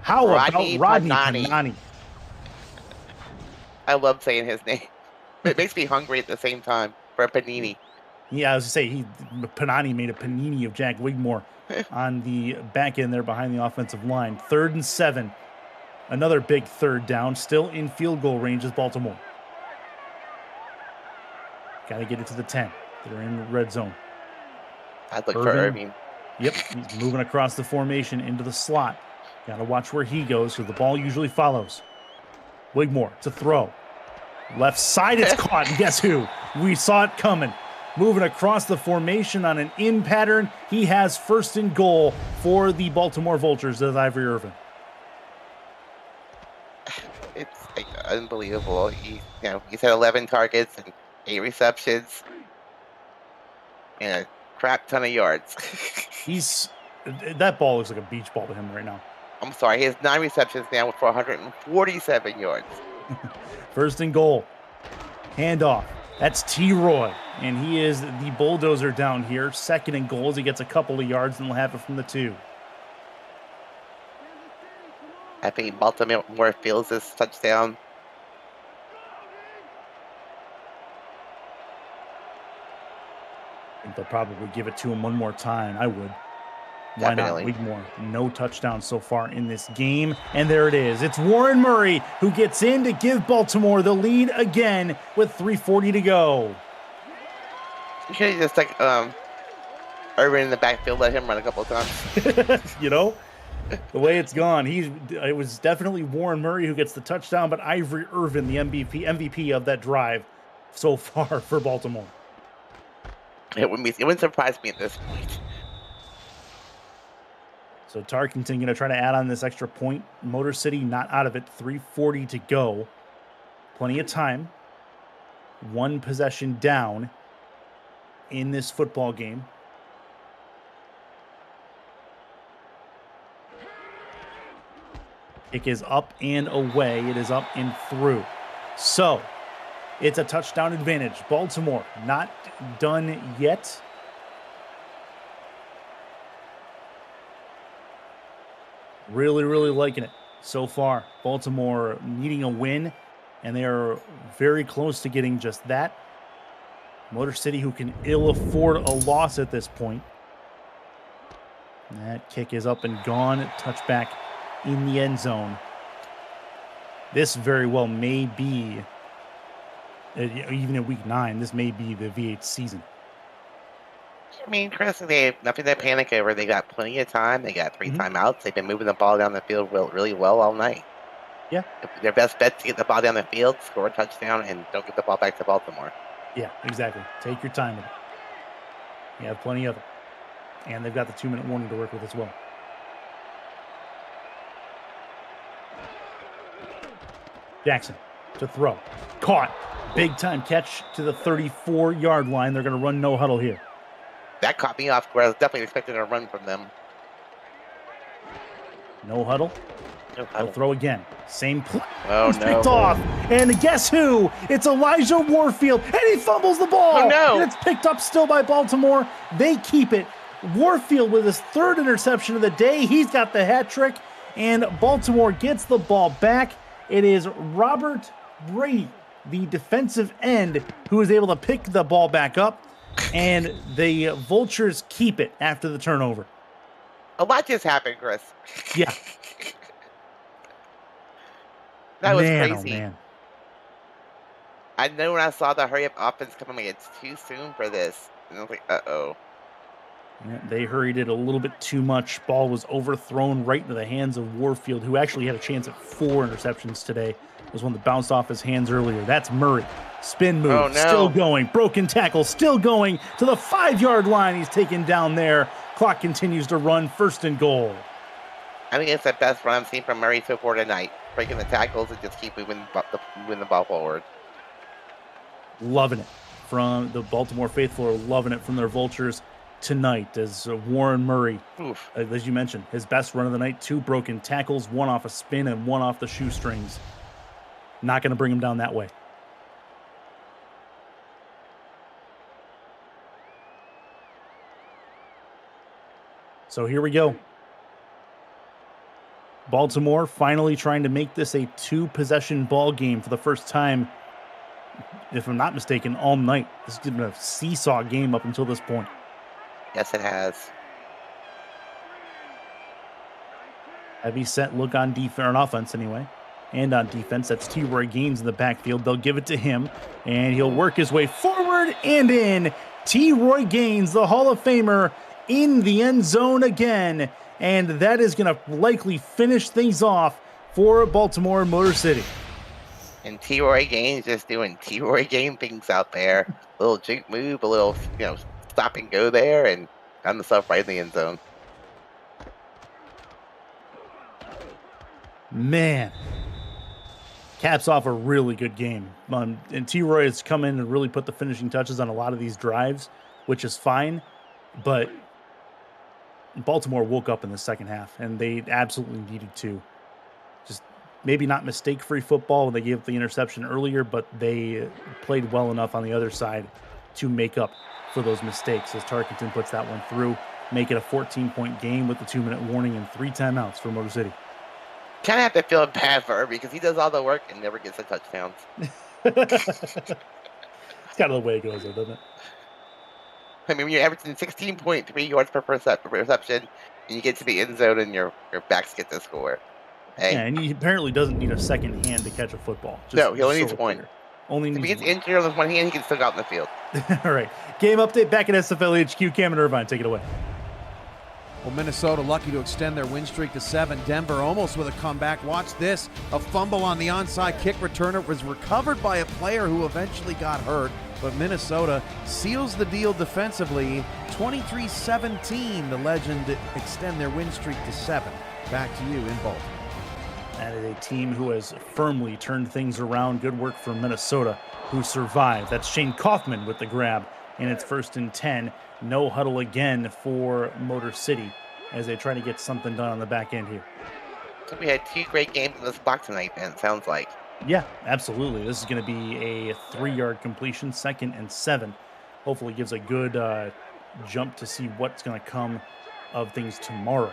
How about Rodney Panani? I love saying his name. It makes me hungry at the same time for a panini. Yeah, I was going to say, Panani made a panini of Jack Wigmore on the back end there behind the offensive line. 3rd and 7. Another big third down, still in field goal range is Baltimore. Got to get it to the 10. They're in the red zone. I'd look for Irving. Yep, he's moving across the formation into the slot. Got to watch where he goes because the ball usually follows. Wigmore to throw. Left side, it's caught. And guess who? We saw it coming. Moving across the formation on an in pattern. He has first and goal for the Baltimore Vultures with Ivory Irvin. It's like unbelievable. He's had 11 targets and 8 receptions and a crap ton of yards. That ball looks like a beach ball to him right now. I'm sorry, he has 9 receptions now for 147 yards. First and goal. Handoff. That's T-Roy. And he is the bulldozer down here. Second and goal as he gets a couple of yards and will have it from the 2. I think Baltimore fields this touchdown. I think they'll probably give it to him one more time. I would. Why Definitely. not? Wigmore. No touchdowns so far in this game. And there it is. It's Warren Murray who gets in to give Baltimore the lead again with 3:40 to go. You should have just Irvin in the backfield, let him run a couple of times. You know, the way it's gone, it was definitely Warren Murray who gets the touchdown, but Ivory Irvin, the MVP of that drive so far for Baltimore. It wouldn't surprise me at this point. So Tarkington going to try to add on this extra point. Motor City not out of it. 3:40 to go. Plenty of time. One possession down in this football game. Kick is up and away. It is up and through. So it's a touchdown advantage. Baltimore not done yet. Really, really liking it so far. Baltimore needing a win, and they are very close to getting just that. Motor City, who can ill afford a loss at this point. And that kick is up and gone. Touchback in the end zone. This very well may be, even in week 9, this may be the V8 season. I mean, Chris, they have nothing to panic over. They got plenty of time. They got 3 timeouts. They've been moving the ball down the field really well all night. Yeah. Their best bet to get the ball down the field, score a touchdown, and don't get the ball back to Baltimore. Yeah, exactly. Take your time with it. You have plenty of it. And they've got the 2-minute warning to work with as well. Jackson to throw. Caught. Big time catch to the 34-yard line. They're going to run no huddle here. That caught me off guard. I was definitely expecting a run from them. No huddle. No They'll huddle. throw again. Same play. Oh, He's no. picked off. And guess who? It's Elijah Warfield. And he fumbles the ball. Oh, no. And it's picked up still by Baltimore. They keep it. Warfield with his 3rd interception of the day. He's got the hat trick. And Baltimore gets the ball back. It is Robert Brady, the defensive end, who is able to pick the ball back up. And the Vultures keep it after the turnover. A lot just happened, Chris. Yeah. That was Man, crazy. oh man. I know when I saw the hurry-up offense coming, it's too soon for this. And I was like, uh-oh. Yeah, they hurried it a little bit too much. Ball was overthrown right into the hands of Warfield, who actually had a chance at 4 interceptions today. It was one that bounced off his hands earlier. That's Murray. Spin move, Oh, no. still going. Broken tackle, still going to the 5-yard line. He's taken down there. Clock continues to run. 1st and goal. I think it's the best run I've seen from Murray so far tonight. Breaking the tackles and just keep moving the ball forward. Loving it from the Baltimore faithful are loving it from their Vultures tonight as Warren Murray, Oof. as you mentioned, his best run of the night. 2 broken tackles, 1 off a spin and 1 off the shoestrings. Not going to bring him down that way. So here we go. Baltimore finally trying to make this a 2-possession ball game for the first time, if I'm not mistaken, all night. This has been a seesaw game up until this point. Yes, it has. Heavy set look on defense, on offense anyway. And on defense, that's T-Roy Gaines in the backfield. They'll give it to him, and he'll work his way forward and in. T-Roy Gaines, the Hall of Famer, in the end zone again. And that is going to likely finish things off for Baltimore Motor City. And T-Roy Gaines just doing T-Roy game things out there. A little juke move, a little, stop and go there, and got himself right in the end zone. Man. Caps off a really good game. And T-Roy has come in and really put the finishing touches on a lot of these drives, which is fine. But Baltimore woke up in the second half, and they absolutely needed to. Just maybe not mistake-free football when they gave up the interception earlier, but they played well enough on the other side to make up for those mistakes as Tarkenton puts that one through, make it a 14-point game with the 2-minute warning and 3 timeouts for Motor City. Kind of have to feel bad for her because he does all the work and never gets the touchdowns. It's kind of the way it goes, though, doesn't it? I mean, when you're averaging 16.3 yards per reception, and you get to the end zone and your backs get the score. Hey. Yeah, and he apparently doesn't need a second hand to catch a football. No, he only needs one. Only if needs he gets one. injured on one hand, he can still go out in the field. All right. Game update back at SFL HQ. Cam and Irvine, take it away. Well, Minnesota lucky to extend their win streak to 7. Denver almost with a comeback. Watch this. A fumble on the onside kick returner was recovered by a player who eventually got hurt. But Minnesota seals the deal defensively. 23-17. The Legend extend their win streak to 7. Back to you in Baltimore. That is a team who has firmly turned things around. Good work for Minnesota, who survived. That's Shane Kaufman with the grab, and it's 1st and 10. No huddle again for Motor City as they try to get something done on the back end here. So we had 2 great games in this block tonight, Ben, it sounds like. Yeah, absolutely. This is going to be a 3-yard completion, 2nd and 7. Hopefully gives a good jump to see what's going to come of things tomorrow.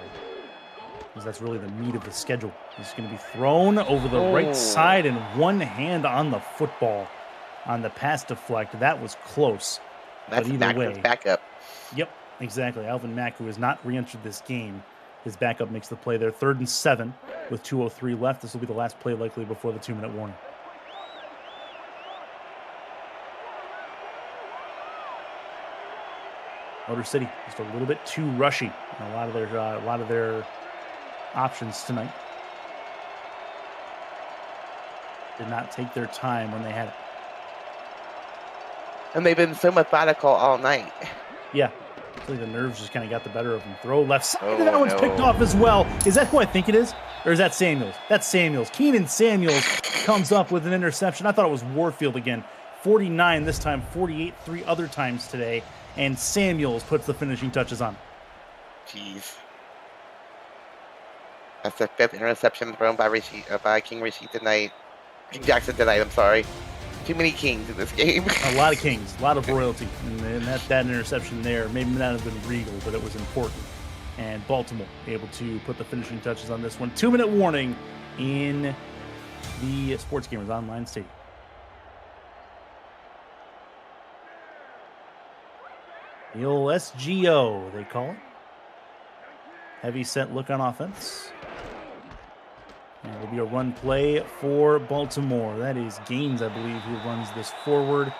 Because that's really the meat of the schedule. It's going to be thrown over the right side and one hand on the football on the pass deflect. That was close. That's but either way, backup. Yep, exactly. Alvin Mack, who has not re-entered this game, his backup makes the play there. 3rd and 7 with 2:03 left. This will be the last play likely before the 2-minute warning. Motor City just a little bit too rushy in a lot of their options tonight. Did not take their time when they had it. And they've been so methodical all night. Yeah. I think the nerves just kind of got the better of them. Throw left side. Oh, that one's no. picked off as well. Is that who I think it is? Or is that Samuels? That's Samuels. Keenan Samuels comes up with an interception. I thought it was Warfield again. 49 this time, 48 3 other times today. And Samuels puts the finishing touches on. Jeez. That's the 5th interception thrown by King Rishi tonight. King Jackson tonight, I'm sorry. Too many Kings in this game. A lot of Kings, a lot of royalty. And that interception there may not have been regal, but it was important. And Baltimore able to put the finishing touches on this one. 2-minute warning in the Sports Gamers Online Stadium. The old SGO, they call it. Heavy set look on offense. And it'll be a run play for Baltimore. That is Gaines, I believe, who runs this forward.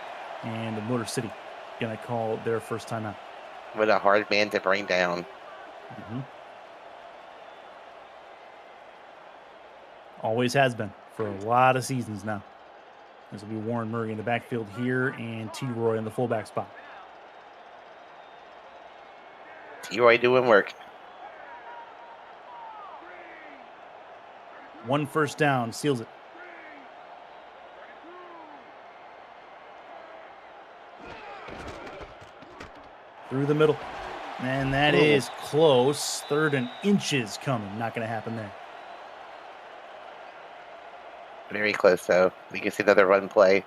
And Motor City going to call their first time out. What a hard man to bring down. Mm-hmm. Always has been for a lot of seasons now. This will be Warren Murray in the backfield here and T-Roy in the fullback spot. T-Roy doing work. 1 first down, seals it. Through the middle. And that is close. 3rd and inches coming. Not going to happen there. Very close, though. We can see another run play.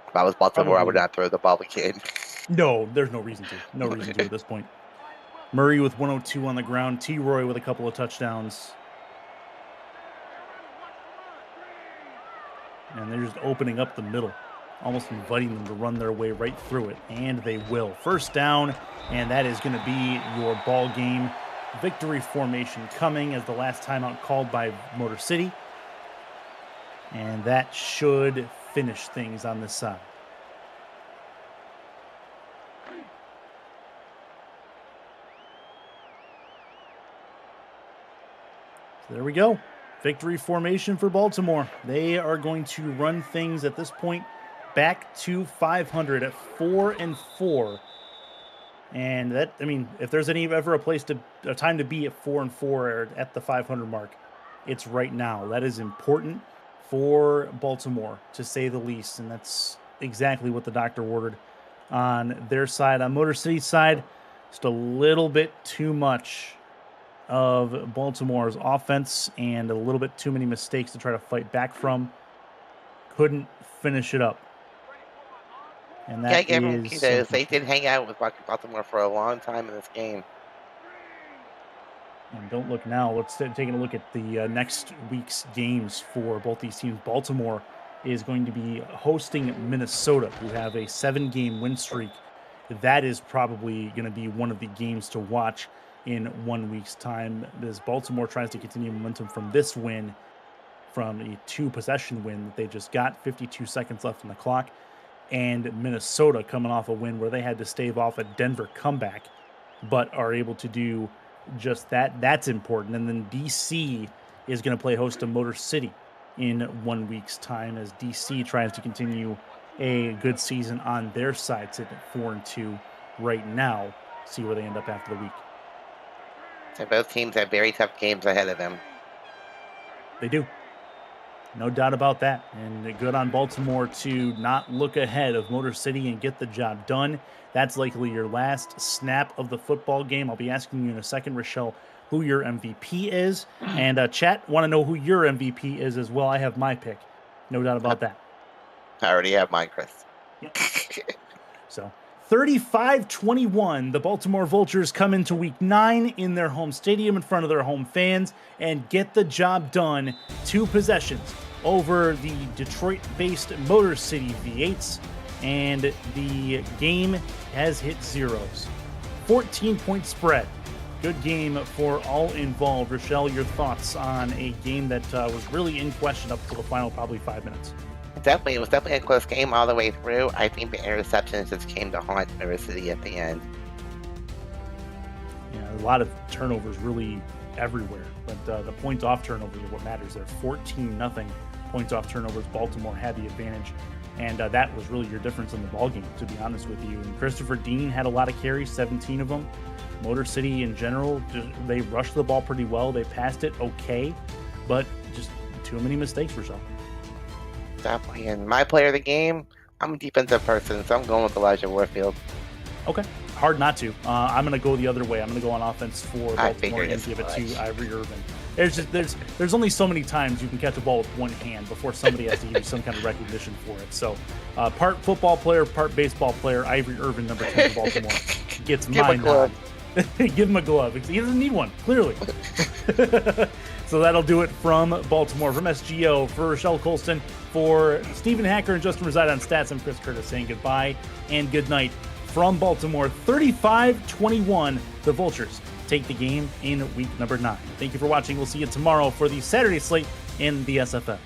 If I was Baltimore, I would not throw the ball again. No, there's no reason to. No reason to at this point. Murray with 102 on the ground. T-Roy with a couple of touchdowns. And they're just opening up the middle, almost inviting them to run their way right through it. And they will. First down, and that is going to be your ball game victory formation coming as the last timeout called by Motor City. And that should finish things on this side. So there we go. Victory formation for Baltimore. They are going to run things at this point back to 500 at 4-4. And that, I mean, if there's ever a time to be at 4-4 or at the 500 mark, it's right now. That is important for Baltimore, to say the least. And that's exactly what the doctor ordered on their side. On Motor City's side, just a little bit too much of Baltimore's offense and a little bit too many mistakes to try to fight back from. Couldn't finish it up. And that give them kudos. They did hang out with Baltimore for a long time in this game. And don't look now. Let's take a look at the next week's games for both these teams. Baltimore is going to be hosting Minnesota, who have a 7-game win streak. That is probably going to be one of the games to watch in 1 week's time, as Baltimore tries to continue momentum from this win, from a 2-possession win that they just got, 52 seconds left on the clock, and Minnesota coming off a win where they had to stave off a Denver comeback, but are able to do just that. That's important. And then DC is going to play host to Motor City in 1 week's time, as DC tries to continue a good season on their side, sitting at 4-2 right now. See where they end up after the week. So both teams have very tough games ahead of them. They do. No doubt about that. And good on Baltimore to not look ahead of Motor City and get the job done. That's likely your last snap of the football game. I'll be asking you in a second, Rochelle, who your MVP is. And chat, want to know who your MVP is as well. I have my pick. No doubt about that. I already have mine, Chris. Yep. So 35-21, the Baltimore Vultures come into week 9 in their home stadium in front of their home fans and get the job done. 2 possessions over the Detroit-based Motor City V8s, and the game has hit zeros. 14-point spread. Good game for all involved. Rochelle, your thoughts on a game that was really in question up until the final probably 5 minutes? It was definitely a close game all the way through. I think the interceptions just came to haunt Motor City at the end. Yeah, a lot of turnovers really everywhere, but the points off turnovers are what matters. They're 14-0 points off turnovers. Baltimore had the advantage, and that was really your difference in the ballgame, to be honest with you. And Christopher Dean had a lot of carries, 17 of them. Motor City in general, they rushed the ball pretty well. They passed it okay, but just too many mistakes, Rochelle. Definitely. And my player of the game, I'm a defensive person, so I'm going with Elijah Warfield. Okay. Hard not to. I'm going to go the other way. I'm going to go on offense for Baltimore and give it to Ivory Irvin. There's only so many times you can catch a ball with one hand before somebody has to give you some kind of recognition for it. So, part football player, part baseball player, Ivory Irvin, number 10 for Baltimore, gets my nod. Give him a glove. He doesn't need one, clearly. So that'll do it from Baltimore. From SGO, for Rochelle Colston, for Stephen Hacker and Justin Reside on Stats, I'm Chris Curtis saying goodbye and good night from Baltimore. 35-21, the Vultures take the game in week number 9. Thank you for watching. We'll see you tomorrow for the Saturday slate in the SFL.